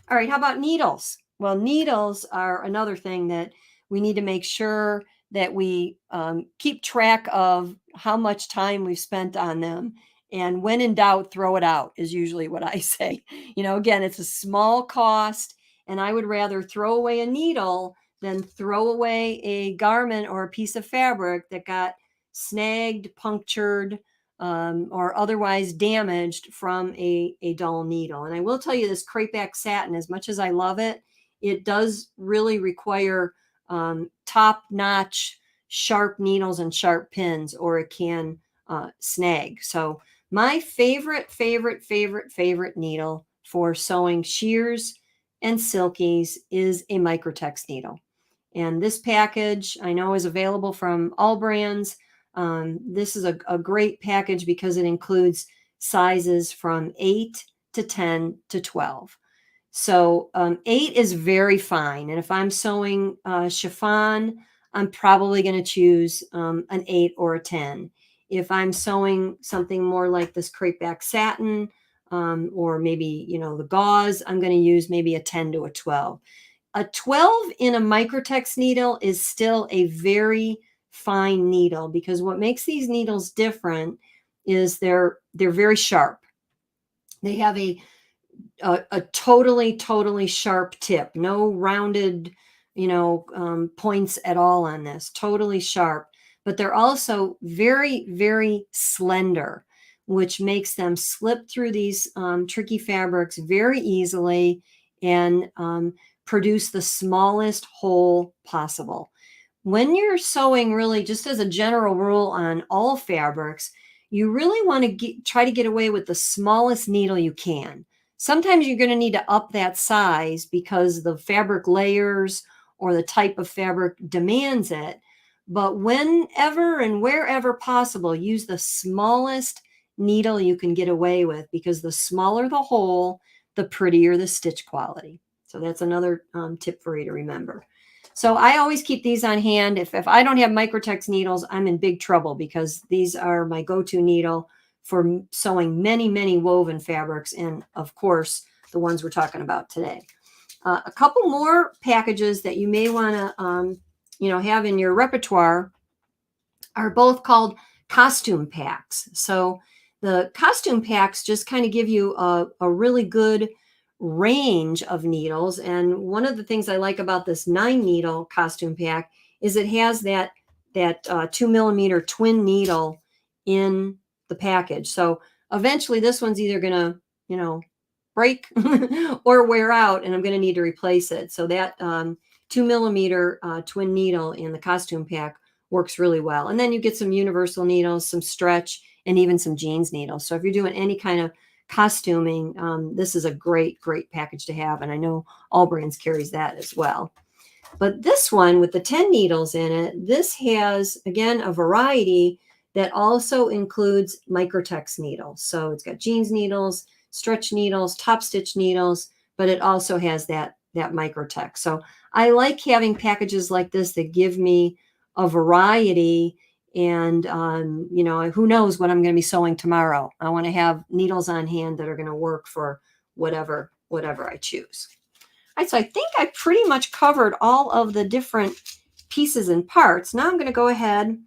All right. How about needles? Well, needles are another thing that we need to make sure that we keep track of how much time we've spent on them. And when in doubt, throw it out is usually what I say. Again, it's a small cost, and I would rather throw away a needle than throw away a garment or a piece of fabric that got snagged, punctured, or otherwise damaged from a dull needle. And I will tell you, this Crepe satin, as much as I love it, it does really require top-notch sharp needles and sharp pins, or it can snag. So my favorite needle for sewing shears and silkies is a Microtex needle. And this package I know is available from AllBrands. This is a great package because it includes sizes from 8 to 10 to 12. So 8 is very fine. And if I'm sewing chiffon, I'm probably going to choose an 8 or a 10. If I'm sewing something more like this crepe satin, or maybe, the gauze, I'm going to use maybe a 10 to a 12. A 12 in a Microtex needle is still a very fine needle, because what makes these needles different is they're very sharp. They have a totally sharp tip, no rounded, points at all on this, totally sharp, but they're also very slender, which makes them slip through these tricky fabrics very easily and produce the smallest hole possible. When you're sewing, really, just as a general rule on all fabrics, you really want to try to get away with the smallest needle you can. Sometimes you're going to need to up that size because the fabric layers or the type of fabric demands it. But whenever and wherever possible, use the smallest needle you can get away with, because the smaller the hole, the prettier the stitch quality. So that's another tip for you to remember. So I always keep these on hand. If I don't have Microtex needles, I'm in big trouble, because these are my go-to needle for sewing many woven fabrics, and of course the ones we're talking about today. A couple more packages that you may want to have in your repertoire are both called costume packs. So the costume packs just kind of give you a really good range of needles. And one of the things I like about this 9 needle costume pack is it has that 2mm twin needle in the package. So eventually this one's either going to, break or wear out, and I'm going to need to replace it. So that 2mm twin needle in the costume pack works really well. And then you get some universal needles, some stretch, and even some jeans needles. So if you're doing any kind of costuming, this is a great package to have. And I know AllBrands carries that as well. But this one with the 10 needles in it, this has, again, a variety that also includes Microtex needles. So it's got jeans needles, stretch needles, top stitch needles, but it also has that Microtex. So I like having packages like this that give me a variety And, you know, who knows what I'm going to be sewing tomorrow. I want to have needles on hand that are going to work for whatever I choose. All right, so I think I pretty much covered all of the different pieces and parts. Now I'm going to go ahead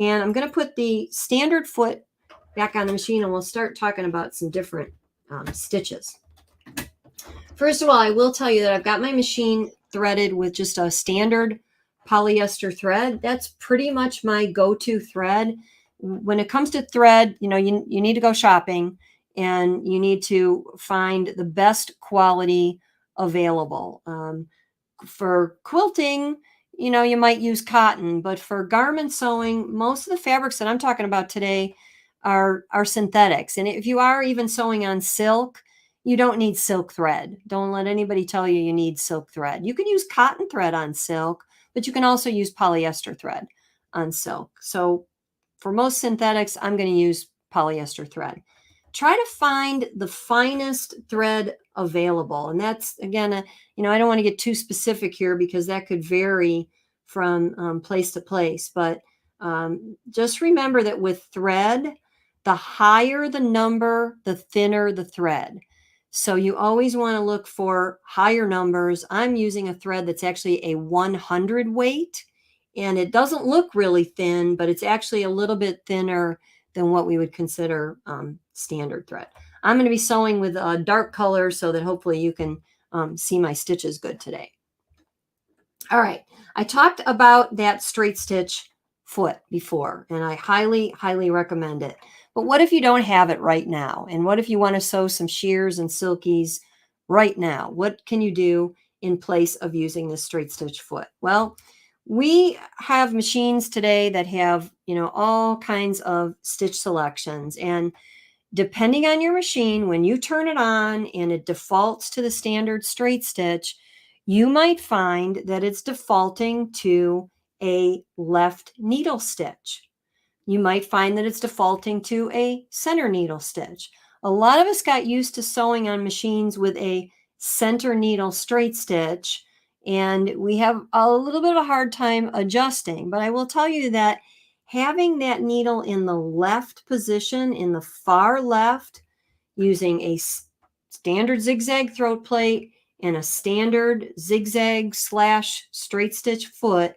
and I'm going to put the standard foot back on the machine, and we'll start talking about some different stitches. First of all, I will tell you that I've got my machine threaded with just a standard polyester thread. That's pretty much my go-to thread. When it comes to thread, you know, you need to go shopping and you need to find the best quality available. For quilting, you know, you might use cotton, but for garment sewing, most of the fabrics that I'm talking about today are synthetics. And if you are even sewing on silk, you don't need silk thread. Don't let anybody tell you you need silk thread. You can use cotton thread on silk, but you can also use polyester thread on silk. So for most synthetics, I'm going to use polyester thread. Try to find the finest thread available. And that's, again, you know, I don't want to get too specific here because that could vary from place to place. But just remember that with thread, the higher the number, the thinner the thread. So you always want to look for higher numbers. I'm using a thread that's actually a 100 weight, and it doesn't look really thin, but it's actually a little bit thinner than what we would consider standard thread. I'm going to be sewing with a dark color so that hopefully you can see my stitches good today. All right, I talked about that straight stitch foot before, and I highly, highly recommend it. But what if you don't have it right now? And what if you want to sew some shears and silkies right now? What can you do in place of using this straight stitch foot? Well, we have machines today that have, you know, all kinds of stitch selections. And depending on your machine, when you turn it on and it defaults to the standard straight stitch, you might find that it's defaulting to a left needle stitch. You might find that it's defaulting to a center needle stitch. A lot of us got used to sewing on machines with a center needle straight stitch, and we have a little bit of a hard time adjusting. But I will tell you that having that needle in the left position, in the far left, using a standard zigzag throat plate and a standard zigzag / straight stitch foot,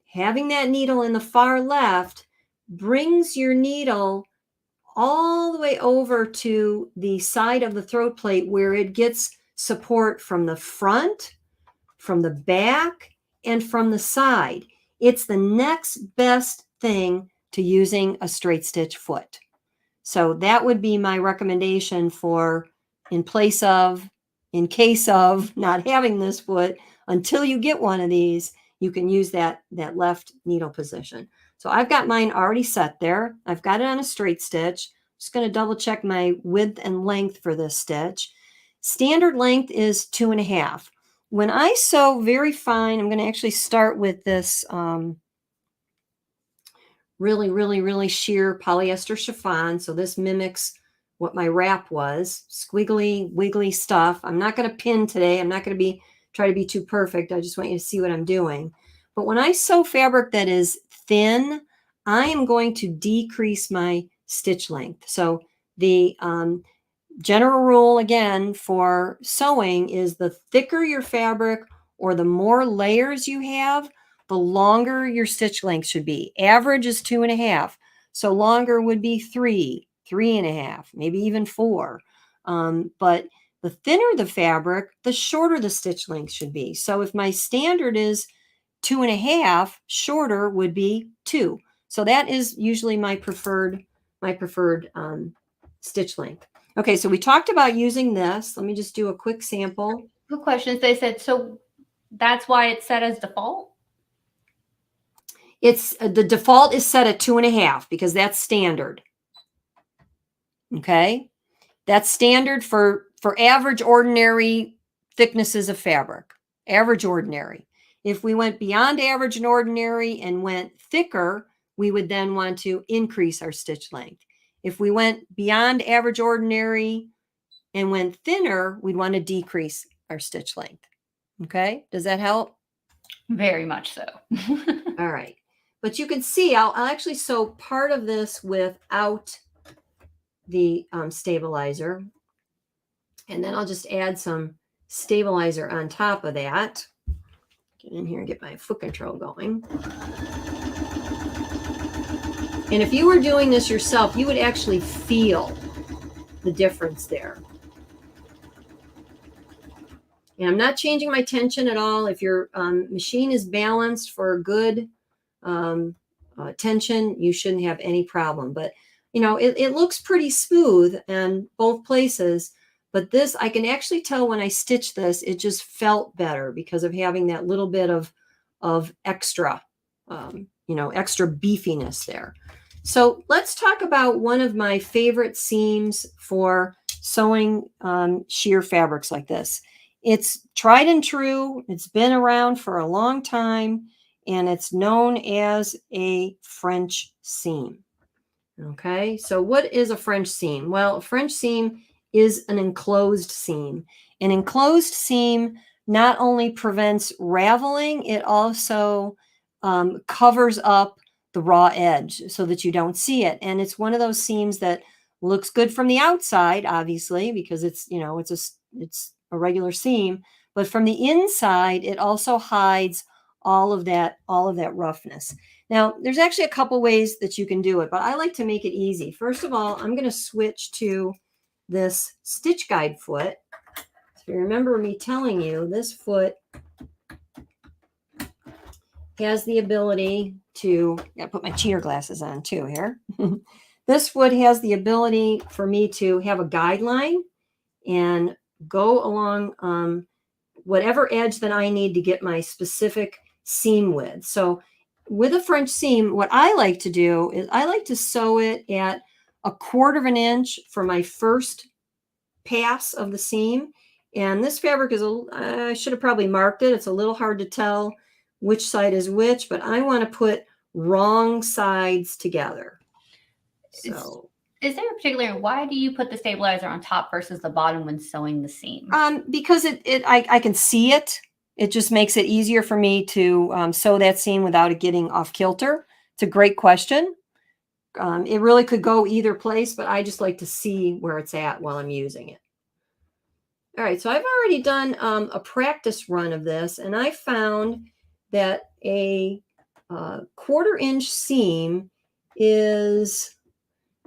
having that needle in the far left brings your needle all the way over to the side of the throat plate where it gets support from the front, from the back, and from the side. It's the next best thing to using a straight stitch foot. So that would be my recommendation for in case of not having this foot. Until you get one of these, you can use that left needle position. So I've got mine already set there. I've got it on a straight stitch. Just going to double check my width and length for this stitch. Standard length is 2.5. When I sew very fine, I'm going to actually start with this really, really, really sheer polyester chiffon. So this mimics what my wrap was. Squiggly, wiggly stuff. I'm not going to pin today. I'm not going to try to be too perfect. I just want you to see what I'm doing. But when I sew fabric that is thin, I am going to decrease my stitch length. So the general rule, again, for sewing is the thicker your fabric or the more layers you have, the longer your stitch length should be. Average is 2.5. So longer would be 3, 3.5, maybe even 4. But the thinner the fabric, the shorter the stitch length should be. So if my standard is 2.5, shorter would be 2. So that is usually my preferred stitch length. Okay, so we talked about using this. Let me just do a quick sample. Good questions. They said, so that's why it's set as default? It's the default is set at 2.5 because that's standard. Okay, that's standard for average ordinary thicknesses of fabric. Average ordinary. If we went beyond average and ordinary and went thicker, we would then want to increase our stitch length. If we went beyond average ordinary and went thinner, we'd want to decrease our stitch length. Okay, does that help? Very much so. All right. But you can see I'll actually sew part of this without the stabilizer. And then I'll just add some stabilizer on top of that. Get in here and get my foot control going. And if you were doing this yourself, you would actually feel the difference there. And I'm not changing my tension at all. If your machine is balanced for good tension, you shouldn't have any problem. But, you know, it looks pretty smooth in both places. But this, I can actually tell when I stitch this, it just felt better because of having that little bit of extra, you know, extra beefiness there. So let's talk about one of my favorite seams for sewing sheer fabrics like this. It's tried and true. It's been around for a long time, and it's known as a French seam. Okay, so what is a French seam? Well, a French seam is an enclosed seam. An enclosed seam not only prevents raveling, it also covers up the raw edge so that you don't see it. And it's one of those seams that looks good from the outside, obviously, because it's, you know, it's a regular seam, but from the inside, it also hides all of that roughness. Now, there's actually a couple ways that you can do it, but I like to make it easy. First of all, I'm going to switch to this stitch guide foot. So you remember me telling you this foot has the ability to, I gotta put my cheater glasses on too here. This foot has the ability for me to have a guideline and go along whatever edge that I need to get my specific seam width. So with a French seam, what I like to do is I like to sew it at 1/4 inch for my first pass of the seam. And this fabric is, I should have probably marked it. It's a little hard to tell which side is which, but I want to put wrong sides together. So is there a particular, why do you put the stabilizer on top versus the bottom when sewing the seam? Because I can see it. It just makes it easier for me to sew that seam without it getting off kilter. It's a great question. It really could go either place, but I just like to see where it's at while I'm using it. All right, so I've already done a practice run of this, and I found that a 1/4 inch seam is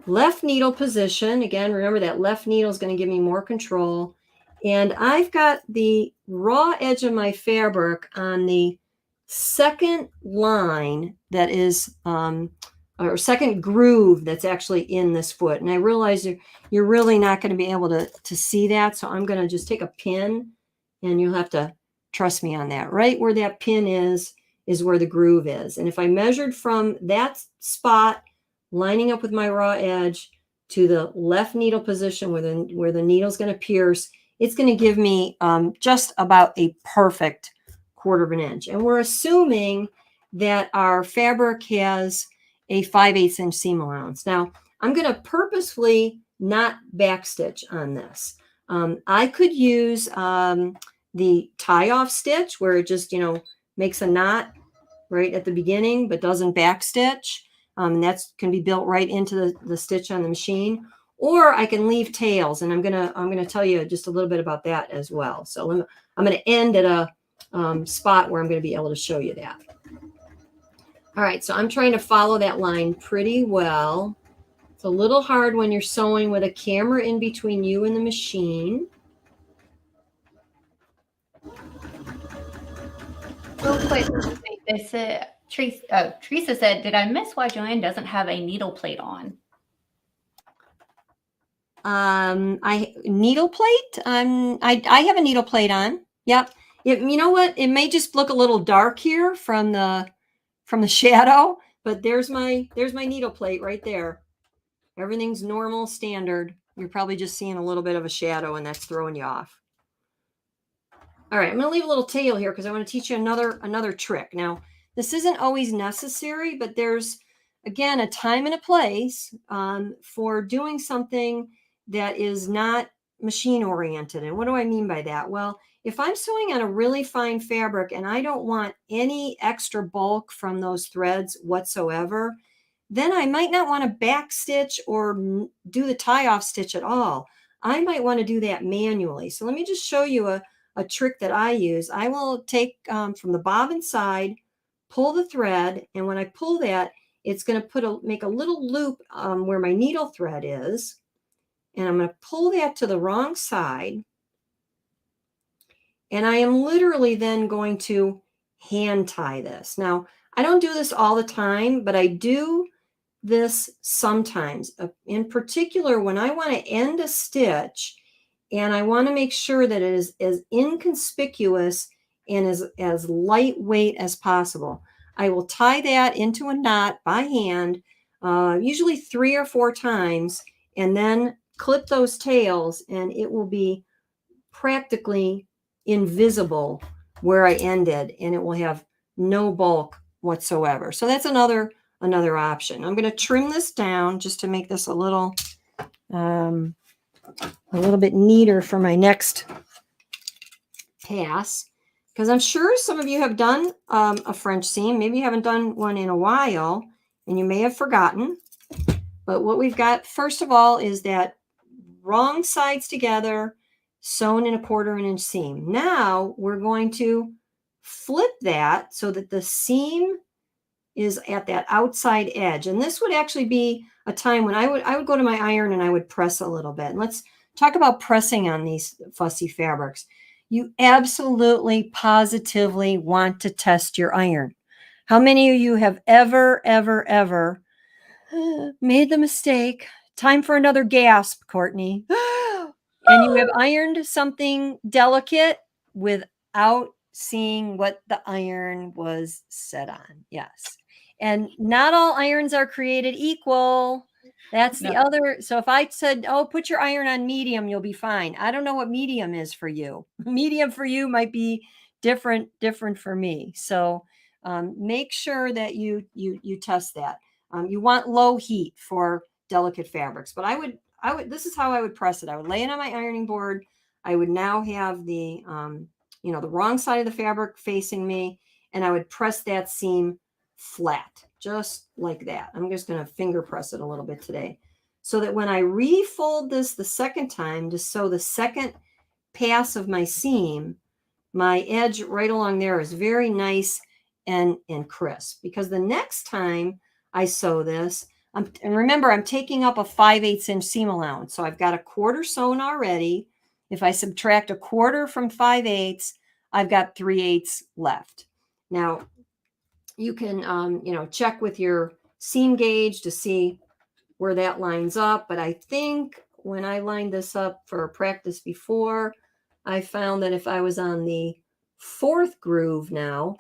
left needle position. Again, remember that left needle is going to give me more control. And I've got the raw edge of my fabric on the second line that is, or second groove that's actually in this foot. And I realize you're really not going to be able to see that. So I'm going to just take a pin, and you'll have to trust me on that. Right where that pin is where the groove is. And if I measured from that spot, lining up with my raw edge to the left needle position where the needle's going to pierce, it's going to give me just about a perfect 1/4 inch. And we're assuming that our fabric has a 5/8 inch seam allowance. Now, I'm going to purposefully not backstitch on this. I could use the tie-off stitch where it just, you know, makes a knot right at the beginning but doesn't backstitch. And that's can be built right into the stitch on the machine. Or I can leave tails, and I'm gonna tell you just a little bit about that as well. So I'm gonna end at a spot where I'm gonna be able to show you that. All right, so I'm trying to follow that line pretty well. It's a little hard when you're sewing with a camera in between you and the machine. Real quick, they said, Teresa said, did I miss why Joanne doesn't have a needle plate on? Needle plate. I have a needle plate on. Yep. You know what? It may just look a little dark here from the shadow, but there's my needle plate right there. Everything's normal, standard. You're probably just seeing a little bit of a shadow, and that's throwing you off. All right, I'm going to leave a little tail here because I want to teach you another trick. Now, this isn't always necessary, but there's, again, a time and a place for doing something that is not machine oriented. And what do I mean by that? Well, if I'm sewing on a really fine fabric and I don't want any extra bulk from those threads whatsoever, then I might not want to back stitch or do the tie off stitch at all. I might want to do that manually. So let me just show you a trick that I use. I will take from the bobbin side, pull the thread, and when I pull that, it's going to make a little loop where my needle thread is, and I'm going to pull that to the wrong side, and I am literally then going to hand tie this. Now, I don't do this all the time, but I do this sometimes. In particular, when I want to end a stitch and I want to make sure that it is as inconspicuous and as lightweight as possible, I will tie that into a knot by hand, usually 3 or 4 times, and then clip those tails, and it will be practically invisible where I ended, and it will have no bulk whatsoever. So that's another option. I'm going to trim this down just to make this a little bit neater for my next pass, because I'm sure some of you have done a French seam. Maybe you haven't done one in a while and you may have forgotten. But what we've got, first of all, is that wrong sides together, sewn in a 1/4 inch seam. Now we're going to flip that so that the seam is at that outside edge. And this would actually be a time when I would go to my iron and I would press a little bit. And let's talk about pressing on these fussy fabrics. You absolutely, positively want to test your iron. How many of you have ever made the mistake? Time for another gasp, Courtney. And you have ironed something delicate without seeing what the iron was set on. Yes. And not all irons are created equal. That's the other. So if I said, oh, put your iron on medium, you'll be fine. I don't know what medium is for you. Medium for you might be different for me. So make sure that you test that. You want low heat for delicate fabrics, but I would, this is how I would press it. I would lay it on my ironing board. I would now have the, the wrong side of the fabric facing me, and I would press that seam flat, just like that. I'm just going to finger press it a little bit today, so that when I refold this the second time to sew the second pass of my seam, my edge right along there is very nice and crisp, because the next time I sew this, and remember, I'm taking up a 5/8 inch seam allowance. So I've got a 1/4 sewn already. If I subtract a 1/4 from 5/8, I've got 3/8 left. Now, you can, check with your seam gauge to see where that lines up. But I think when I lined this up for practice before, I found that if I was on the 4th groove now,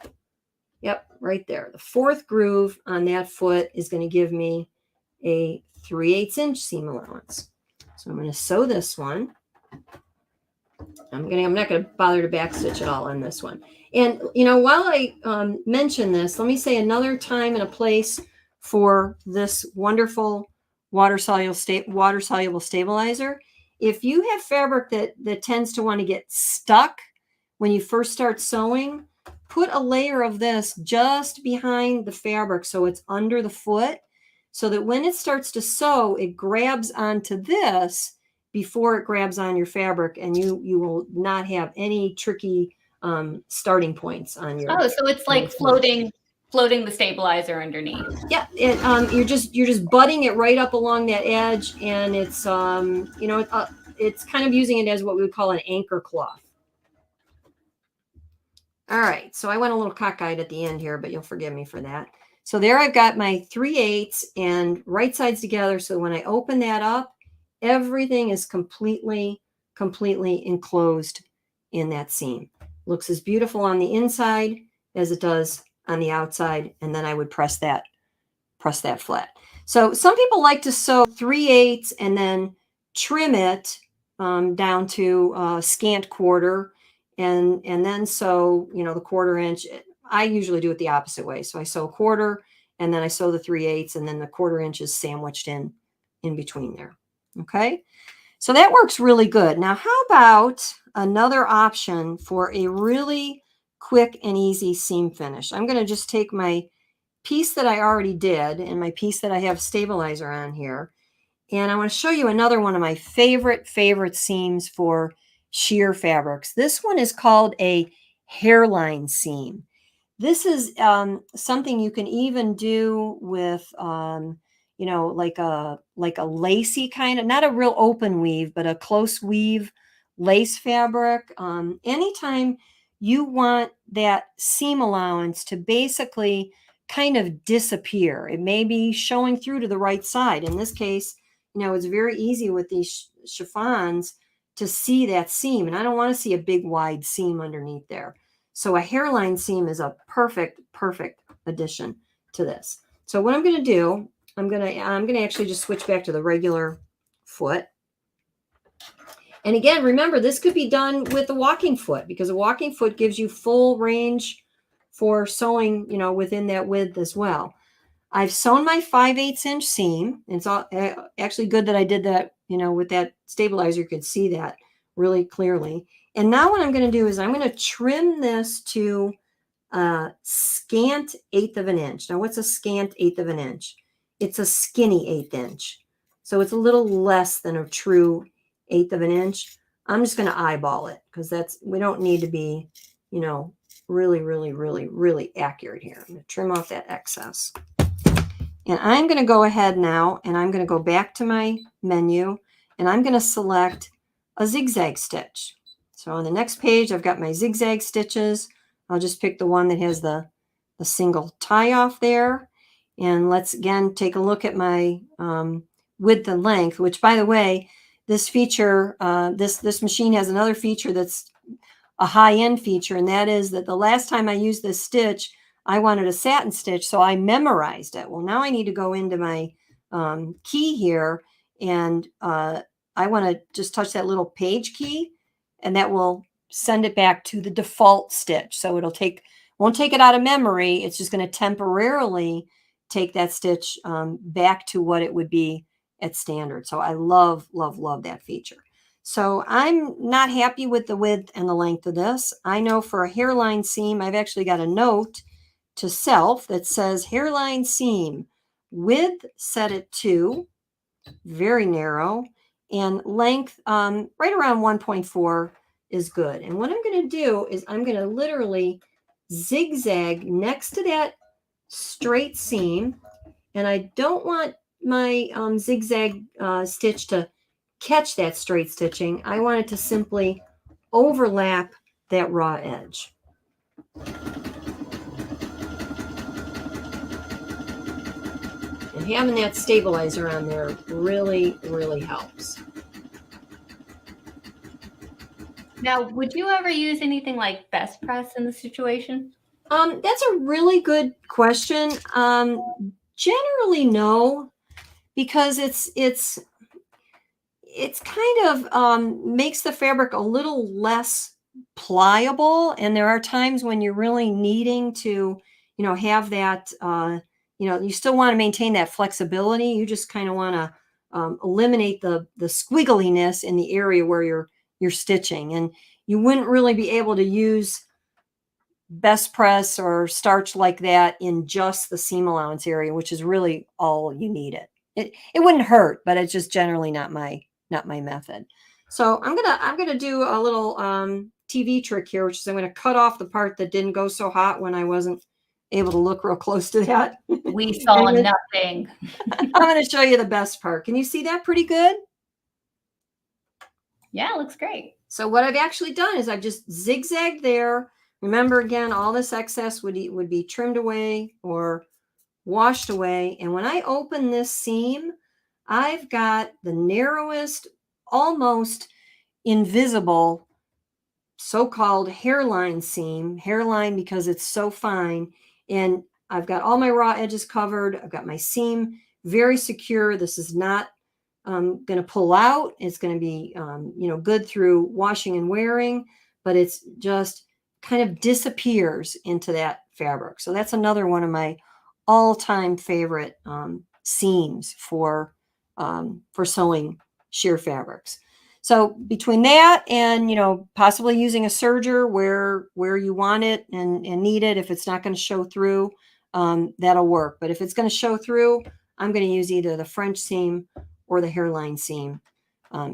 yep, right there, the 4th groove on that foot is going to give me a 3/8 inch seam allowance. So I'm going to sew this one. I'm not going to bother to backstitch at all on this one. And, while I mention this, let me say another time and a place for this wonderful water-soluble stabilizer. If you have fabric that tends to want to get stuck when you first start sewing, put a layer of this just behind the fabric so it's under the foot, so that when it starts to sew, it grabs onto this before it grabs on your fabric, and you will not have any tricky starting points on your. Oh, so it's like floating the stabilizer underneath. Yeah, you're just butting it right up along that edge, and it's it's kind of using it as what we would call an anchor cloth. All right, so I went a little cockeyed at the end here, but you'll forgive me for that. So there I've got my 3/8 and right sides together. So when I open that up, everything is completely enclosed in that seam. Looks as beautiful on the inside as it does on the outside. And then I would press that flat. So some people like to sew 3/8 and then trim it down to a scant 1/4. And then sew, the 1/4 inch. I usually do it the opposite way. So I sew 1/4 and then I sew the 3/8, and then the 1/4 inch is sandwiched in between there. Okay. So that works really good. Now, how about another option for a really quick and easy seam finish? I'm going to just take my piece that I already did and my piece that I have stabilizer on here. And I want to show you another one of my favorite seams for sheer fabrics. This one is called a hairline seam. This is something you can even do with, you know, like a lacy kind of, not a real open weave, but a close weave lace fabric. Anytime you want that seam allowance to basically kind of disappear, it may be showing through to the right side. In this case, you know, it's very easy with these chiffons to see that seam, and I don't want to see a big wide seam underneath there. So a hairline seam is a perfect addition to this. So what I'm going to do, I'm going to actually just switch back to the regular foot. And again, remember, this could be done with a walking foot, because a walking foot gives you full range for sewing, you know, within that width as well. I've sewn my 5/8 inch seam. It's all, actually good that I did that, you know, with that stabilizer. You could see that really clearly. And now what I'm going to do is I'm going to trim this to a scant 1/8 of an inch. Now, what's a scant 1/8 of an inch? It's a skinny 1/8 inch. So it's a little less than a true 1/8 of an inch. I'm just going to eyeball it, because that's, we don't need to be, you know, really accurate here. I'm going to trim off that excess. And I'm going to go ahead now, and I'm going to go back to my menu, and I'm going to select a zigzag stitch. So on the next page, I've got my zigzag stitches. I'll just pick the one that has the single tie off there. And let's again take a look at my width and length, which, by the way, this feature, this machine has another feature that's a high-end feature, and that is that the last time I used this stitch, I wanted a satin stitch, so I memorized it. Well, now I need to go into my key here, and I want to just touch that little page key, and that will send it back to the default stitch. So it'll won't take it out of memory. It's just going to temporarily take that stitch back to what it would be at standard. So I love that feature. So I'm not happy with the width and the length of this. I know for a hairline seam, I've actually got a note to self that says hairline seam, width set at 2, very narrow, and length right around 1.4 is good. And what I'm going to do is I'm going to literally zigzag next to that straight seam, and I don't want my zigzag stitch to catch that straight stitching. I want it to simply overlap that raw edge. And having that stabilizer on there really helps. Now, would you ever use anything like best press in this situation? That's a really good question. Generally, no, because it's kind of makes the fabric a little less pliable, and there are times when you're really needing to, you know, have that, you know, you still want to maintain that flexibility. You just kind of want to eliminate the squiggliness in the area where you're stitching, and you wouldn't really be able to use best press or starch like that in just the seam allowance area, which is really all you need it. It wouldn't hurt, but it's just generally not my method. So I'm gonna do a little TV trick here, which is I'm gonna cut off the part that didn't go so hot when I wasn't able to look real close to that. We saw nothing. I'm gonna show you the best part. Can you see that pretty good? Yeah, it looks great. So what I've actually done is I've just zigzagged there. Remember, again, all this excess would be trimmed away or washed away. And when I open this seam, I've got the narrowest, almost invisible so-called hairline seam. Hairline because it's so fine. And I've got all my raw edges covered. I've got my seam very secure. This is not going to pull out. It's going to be, you know, good through washing and wearing, but it's just kind of disappears into that fabric. So that's another one of my all-time favorite seams for sewing sheer fabrics. So between that and, possibly using a serger where you want it and need it, if it's not going to show through, that'll work. But if it's going to show through, I'm going to use either the French seam or the hairline seam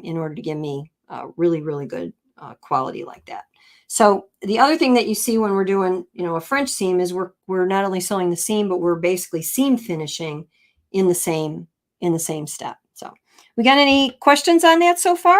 in order to give me really, really good quality like that. So the other thing that you see when we're doing, a French seam is we're not only sewing the seam, but we're basically seam finishing in the same step. So we got any questions on that so far?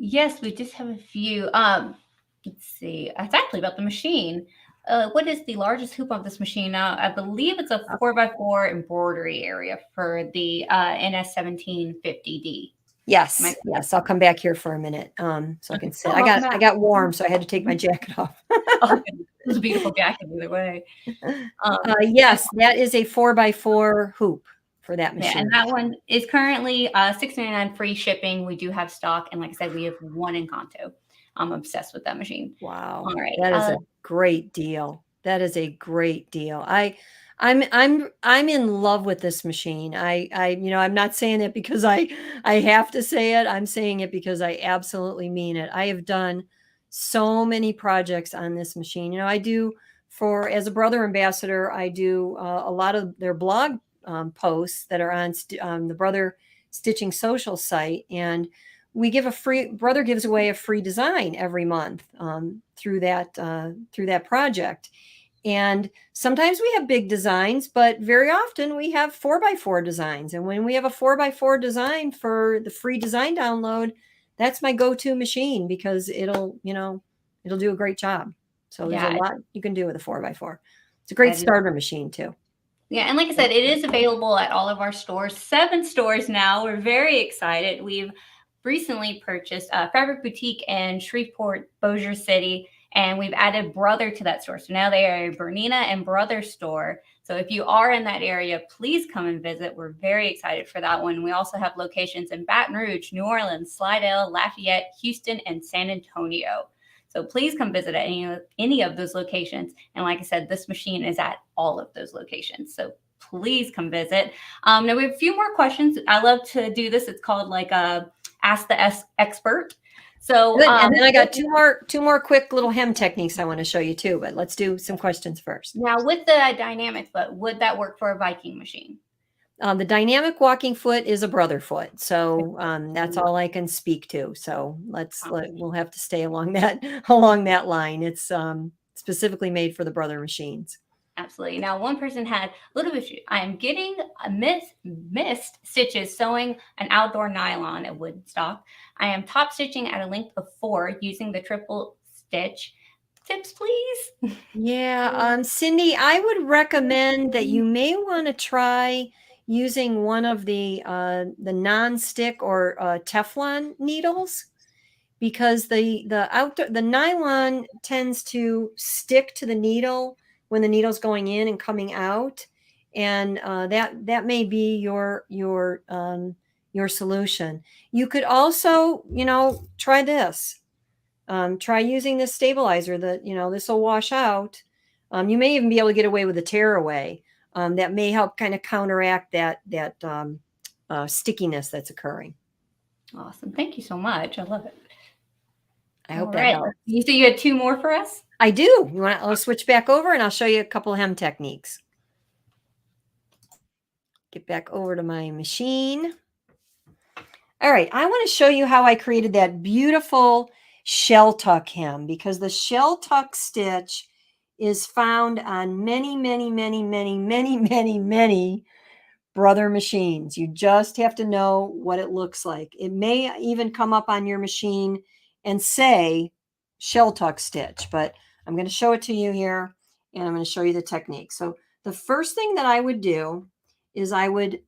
Yes, we just have a few. Let's see. It's actually about the machine. What is the largest hoop of this machine? I believe it's a 4x4 embroidery area for the NS1750D. Yes, yes. I'll come back here for a minute, so I can sit. I got warm, so I had to take my jacket off. Oh, it's a beautiful jacket either way. Yes, that is a 4x4 hoop for that machine. Yeah, and that one is currently $6.99 free shipping. We do have stock, and like I said, we have one in Kanto. I'm obsessed with that machine. Wow, all right, that is a great deal. That is a great deal. I'm in love with this machine. I'm not saying that because I have to say it. I'm saying it because I absolutely mean it. I have done so many projects on this machine. I do as a brother ambassador, I do a lot of their blog posts that are on the Brother Stitching social site, and we give brother gives away a free design every month through that project. And sometimes we have big designs, but very often we have 4x4 designs. And when we have a 4x4 design for the free design download, that's my go-to machine because it'll do a great job. So there's a lot you can do with a 4x4. It's a great starter machine too. Yeah, and like I said, it is available at all of our stores, 7 stores now. We're very excited. We've recently purchased a Fabric Boutique in Shreveport, Bossier City, and we've added Brother to that store. So now they are a Bernina and Brother store. So if you are in that area, please come and visit. We're very excited for that one. We also have locations in Baton Rouge, New Orleans, Slidell, Lafayette, Houston, and San Antonio. So please come visit at any of those locations. And like I said, this machine is at all of those locations. So please come visit. Now we have a few more questions. I love to do this. It's called like Ask the Expert. So and then I got two more quick little hem techniques I want to show you too, but let's do some questions first. Now with the dynamic foot, would that work for a Viking machine? The dynamic walking foot is a brother foot. So that's all I can speak to. So we'll have to stay along that line. It's specifically made for the brother machines. Absolutely. Now, one person had a little bit. I am getting missed stitches sewing an outdoor nylon at Woodstock. I am top stitching at a length of 4 using the triple stitch. Tips, please. Yeah, Cindy, I would recommend that you may want to try using one of the non-stick or Teflon needles, because the nylon tends to stick to the needle when the needle's going in and coming out, and that may be your solution. You could also try this. Try using this stabilizer that this will wash out. You may even be able to get away with a tear away. That may help kind of counteract that stickiness that's occurring. Awesome. Thank you so much. I love it. I hope that helps. You say you had 2 more for us? I do. I'll switch back over and I'll show you a couple of hem techniques. Get back over to my machine. All right. I want to show you how I created that beautiful shell tuck hem, because the shell tuck stitch is found on many, many, many, many, many, many, many brother machines. You just have to know what it looks like. It may even come up on your machine and say shell tuck stitch, but I'm going to show it to you here and I'm going to show you the technique. So the first thing that I would do is I would,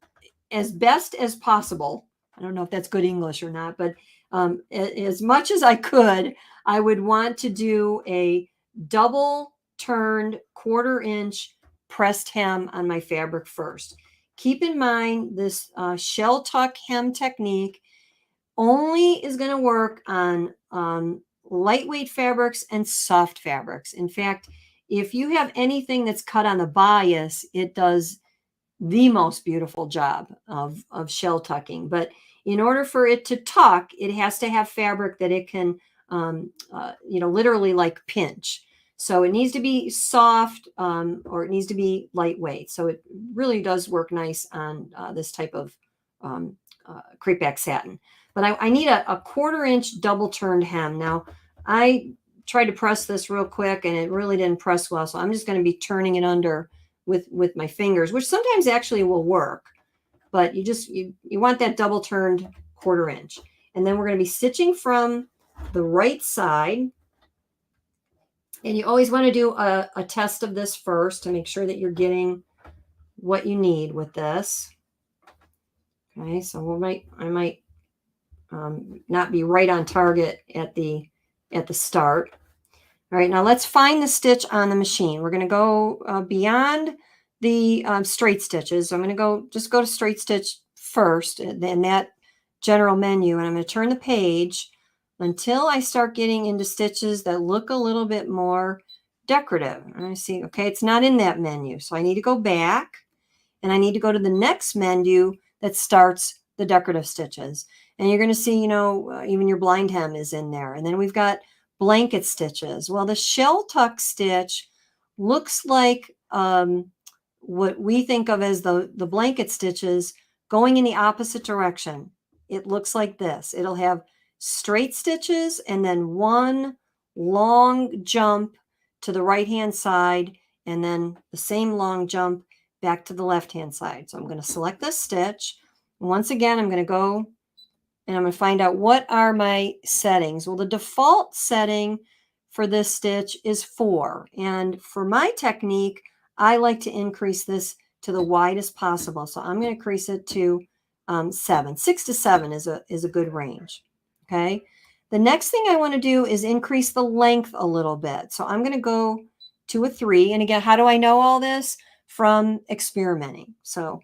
as best as possible, I don't know if that's good English or not, but as much as I could, I would want to do a double turned 1/4 inch pressed hem on my fabric first. Keep in mind this shell tuck hem technique only is going to work on lightweight fabrics and soft fabrics. In fact, if you have anything that's cut on the bias, it does the most beautiful job of shell tucking. But in order for it to tuck, it has to have fabric that it can, literally like pinch. So it needs to be soft, or it needs to be lightweight. So it really does work nice on this type of crepe satin. But I need a 1/4 inch double turned hem. Now, I tried to press this real quick and it really didn't press well. So I'm just going to be turning it under with my fingers, which sometimes actually will work. But you want that double turned 1/4 inch. And then we're going to be stitching from the right side. And you always want to do a test of this first to make sure that you're getting what you need with this. Okay, so I might not be right on target at the start. All right, now let's find the stitch on the machine. We're going to go beyond the straight stitches. So I'm going to just go to straight stitch first in that general menu, and I'm going to turn the page until I start getting into stitches that look a little bit more decorative. And I see, okay, it's not in that menu. So I need to go back and I need to go to the next menu that starts the decorative stitches. And you're going to see, even your blind hem is in there. And then we've got blanket stitches. Well, the shell tuck stitch looks like what we think of as the blanket stitches going in the opposite direction. It looks like this. It'll have straight stitches and then one long jump to the right hand side and then the same long jump back to the left hand side. So I'm going to select this stitch. Once again, I'm going to go and I'm going to find out what are my settings. Well, the default setting for this stitch is 4. And for my technique, I like to increase this to the widest possible. So I'm going to increase it to 7. 6 to 7 is a good range. Okay. The next thing I want to do is increase the length a little bit. So I'm going to go to a 3. And again, how do I know all this? From experimenting. So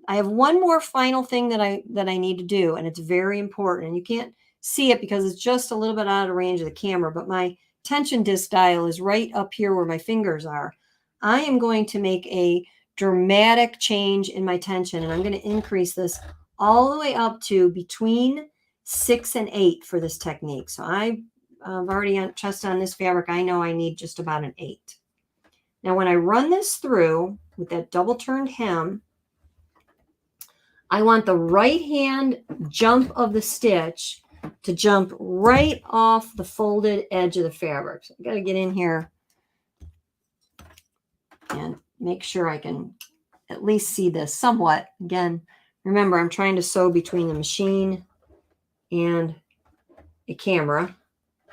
I have one more final thing that I need to do, and it's very important. And you can't see it because it's just a little bit out of range of the camera, but my tension disc dial is right up here where my fingers are. I am going to make a dramatic change in my tension, and I'm going to increase this all the way up to between 6 and 8 for this technique. So I've already tested on this fabric. I know I need just about an 8. Now, when I run this through with that double turned hem, I want the right hand jump of the stitch to jump right off the folded edge of the fabric. So I got to get in here and make sure I can at least see this somewhat. Again, remember, I'm trying to sew between the machine and a camera,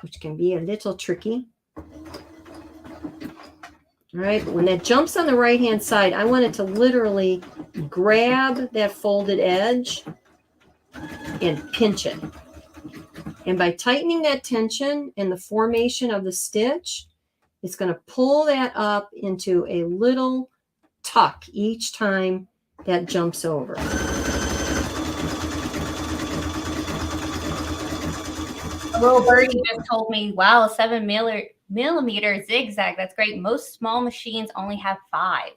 which can be a little tricky. All right, but when that jumps on the right-hand side, I want it to literally grab that folded edge and pinch it. And by tightening that tension and the formation of the stitch, it's going to pull that up into a little tuck each time that jumps over. Little birdie just told me, wow, 7mm zigzag. That's great. Most small machines only have 5.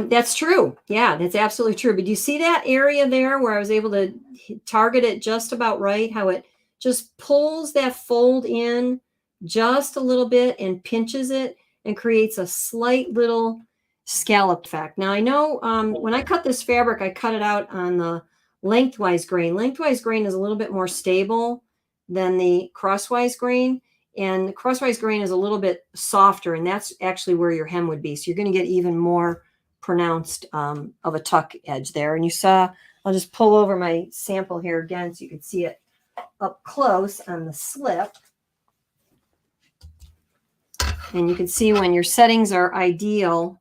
That's true. Yeah, that's absolutely true. But you see that area there where I was able to target it just about right, how it just pulls that fold in just a little bit and pinches it and creates a slight little scallop effect. Now I know when I cut this fabric, I cut it out on the lengthwise grain. Lengthwise grain is a little bit more stable than the crosswise grain. And the crosswise grain is a little bit softer, and that's actually where your hem would be. So you're going to get even more pronounced of a tuck edge there. And you saw, I'll just pull over my sample here again so you can see it up close on the slip. And you can see when your settings are ideal,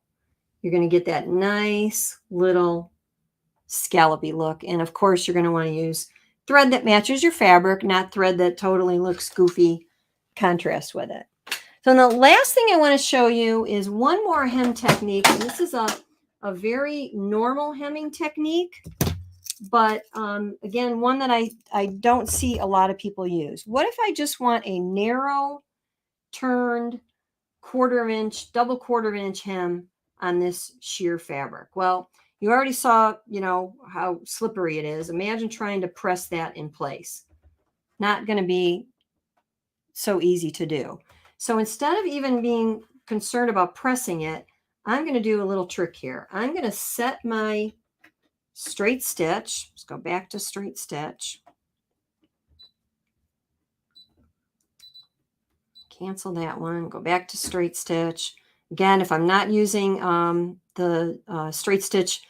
you're going to get that nice little scallopy look. And of course, you're going to want to use thread that matches your fabric, not thread that totally looks goofy contrast with it. So the last thing I want to show you is one more hem technique. And this is a very normal hemming technique, but again, one that I don't see a lot of people use. What if I just want a narrow turned double quarter inch hem on this sheer fabric. Well, you already saw, you know, how slippery it is. Imagine trying to press that in place. Not going to be so easy to do. So instead of even being concerned about pressing it, I'm going to do a little trick here. I'm going to set my straight stitch. Let's go back to straight stitch. Cancel that one. Go back to straight stitch. Again, if I'm not using the straight stitch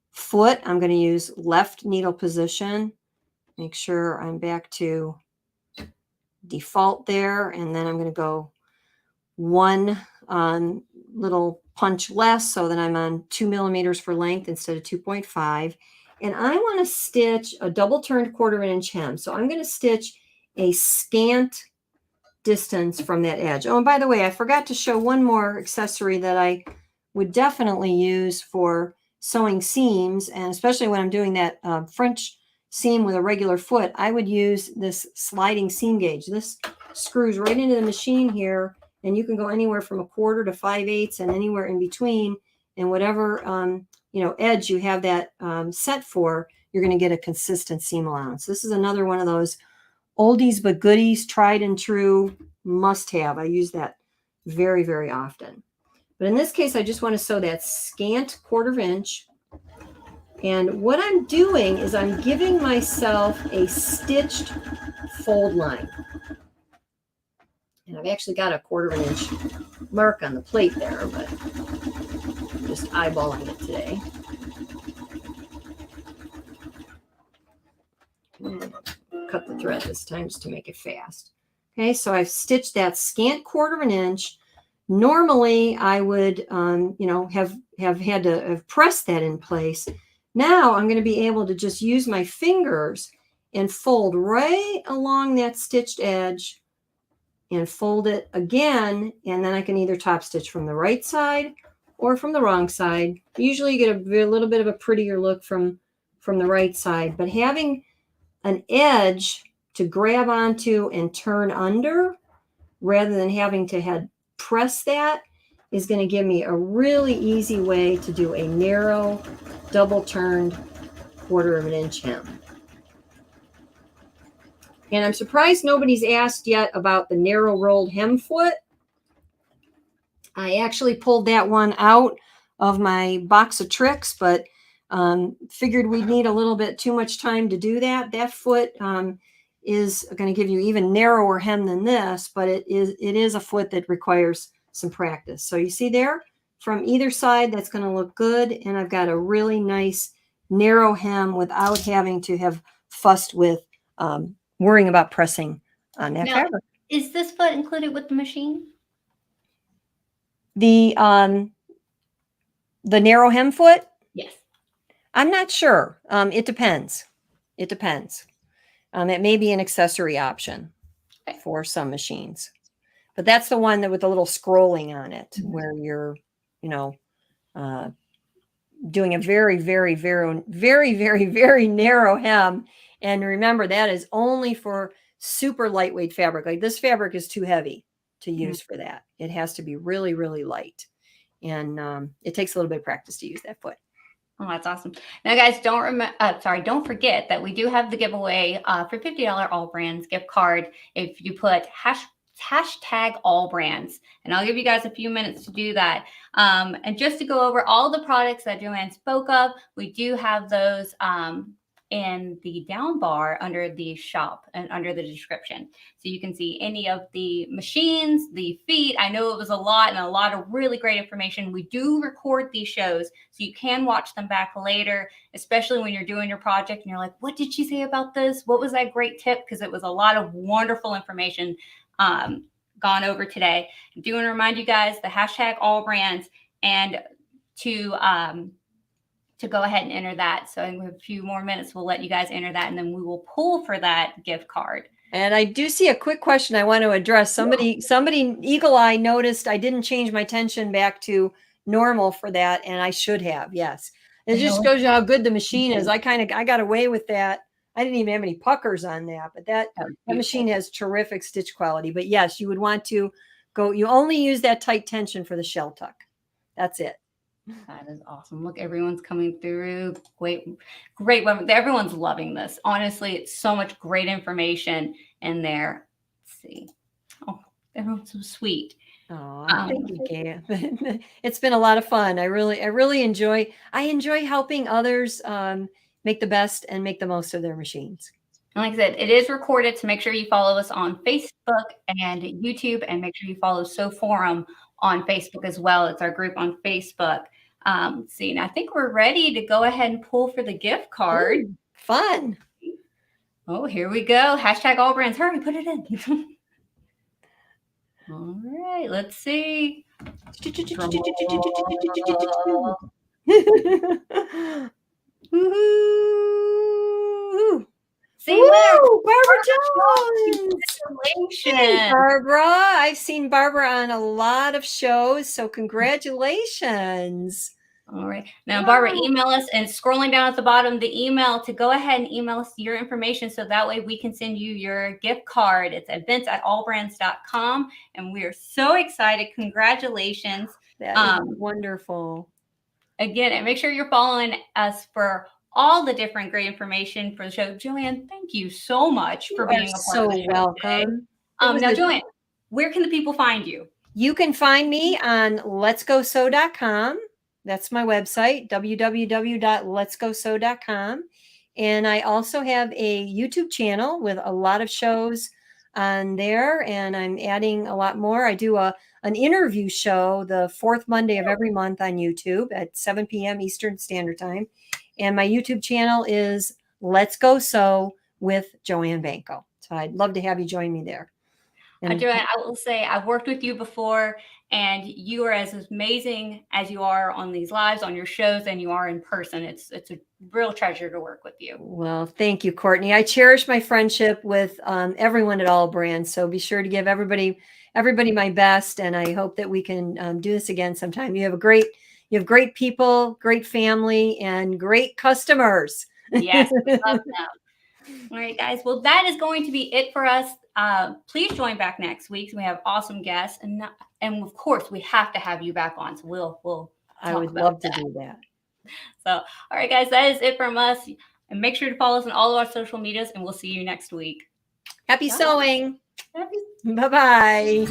foot, I'm going to use left needle position. Make sure I'm back to default there. And then I'm going to go one little punch less so that I'm on 2 millimeters for length instead of 2.5. And I want to stitch a double turned 1/4 inch hem. So I'm going to stitch a scant distance from that edge. Oh, and by the way, I forgot to show one more accessory that I would definitely use for sewing seams, and especially when I'm doing that French seam with a regular foot, I would use this sliding seam gauge. This screws right into the machine here, and you can go anywhere from 1/4 to 5/8 and anywhere in between, and whatever you know, edge you have that set for, you're going to get a consistent seam allowance. This is another one of those oldies but goodies, tried and true, must have. I use that very, very often. But in this case, I just want to sew that scant 1/4 inch. And what I'm doing is I'm giving myself a stitched fold line. And I've actually got a 1/4 inch mark on the plate there, but I'm just eyeballing it today. Cut the thread this time just to make it fast. Okay, so I've stitched that scant 1/4 inch. Normally I would, you know, have had to have pressed that in place. Now I'm going to be able to just use my fingers and fold right along that stitched edge and fold it again. And then I can either top stitch from the right side or from the wrong side. Usually you get a little bit of a prettier look from the right side, but having an edge to grab onto and turn under rather than having to press that is going to give me a really easy way to do a narrow double turned 1/4 inch hem. And I'm surprised nobody's asked yet about the narrow rolled hem foot. I actually pulled that one out of my box of tricks, but figured we'd need a little bit too much time to do that. That foot is going to give you even narrower hem than this, but it is a foot that requires some practice. So you see there, from either side, that's going to look good. And I've got a really nice narrow hem without having to have fussed with worrying about pressing on that fabric. Is this foot included with the machine? The narrow hem foot? Yes. I'm not sure. It depends. It depends. It may be an accessory option for some machines, but that's the one that with a little scrolling on it, where you're, you know, doing a very, very, very, very, very, very narrow hem. And remember, that is only for super lightweight fabric. Like this fabric is too heavy to use for that. It has to be really, really light. And it takes a little bit of practice to use that foot. Oh, that's awesome. Now, guys, don't forget that we do have the giveaway for $50 AllBrands gift card if you put hashtag AllBrands. And I'll give you guys a few minutes to do that. And just to go over all the products that Joanne spoke of, we do have those in the down bar under the shop and under the description. So you can see any of the machines, the feet. I know it was a lot and a lot of really great information. We do record these shows so you can watch them back later, especially when you're doing your project and you're like, what did she say about this? What was that great tip? Because it was a lot of wonderful information gone over today. I do want to remind you guys the hashtag AllBrands and to go ahead and enter that. So in a few more minutes, we'll let you guys enter that, and then we will pull for that gift card. And I do see a quick question I want to address. Somebody eagle eye noticed I didn't change my tension back to normal for that, and I should have. Yes, it just shows you how good the machine is. I got away with that. I didn't even have any puckers on that, but that machine has terrific stitch quality. But yes, you would want to go. You only use that tight tension for the shell tuck. That's it. That is awesome. Look, everyone's coming through. Great, great. Everyone's loving this. Honestly, it's so much great information in there. Let's see. Oh, everyone's so sweet. Oh, thank you, Gab. It's been a lot of fun. I really enjoy helping others make the best and make the most of their machines. And like I said, it is recorded, so make sure you follow us on Facebook and YouTube, and make sure you follow So Forum on Facebook as well. It's our group on Facebook. Let's see, and I think we're ready to go ahead and pull for the gift card. Ooh, fun. Oh, here we go. Hashtag AllBrands. Hurry, put it in. All right, let's see. Woohoo! See, winner, Barbara Jones. Congratulations. Hey, Barbara. I've seen Barbara on a lot of shows, so congratulations. All right. Now, Barbara, email us, and scrolling down at the bottom, the email to go ahead and email us your information so that way we can send you your gift card. It's events@allbrands.com, and we are so excited. Congratulations. That is wonderful. Again, and make sure you're following us for all the different great information for the show. Joanne, thank you so much for being a part of the show welcome. Now, Joanne, where can the people find you? You can find me on letsgosew.com. That's my website, www.letsgosew.com. And I also have a YouTube channel with a lot of shows on there, and I'm adding a lot more. I do an interview show the fourth Monday of every month on YouTube at 7 p.m. Eastern Standard Time. And my YouTube channel is Let's Go Sew with Joanne Banko. So I'd love to have you join me there. And Joanne, I will say I've worked with you before, and you are as amazing as you are on these lives, on your shows, and you are in person. It's a real treasure to work with you. Well, thank you, Courtney. I cherish my friendship with everyone at AllBrands. So be sure to give everybody my best, and I hope that we can do this again sometime. You have great people, great family, and great customers. Yes, we love them. All right, guys. Well, that is going to be it for us. Please join back next week. We have awesome guests, and of course, we have to have you back on. So we'll. I would love to do that. So, all right, guys, that is it from us. And make sure to follow us on all of our social medias, and we'll see you next week. Happy sewing. Bye-bye.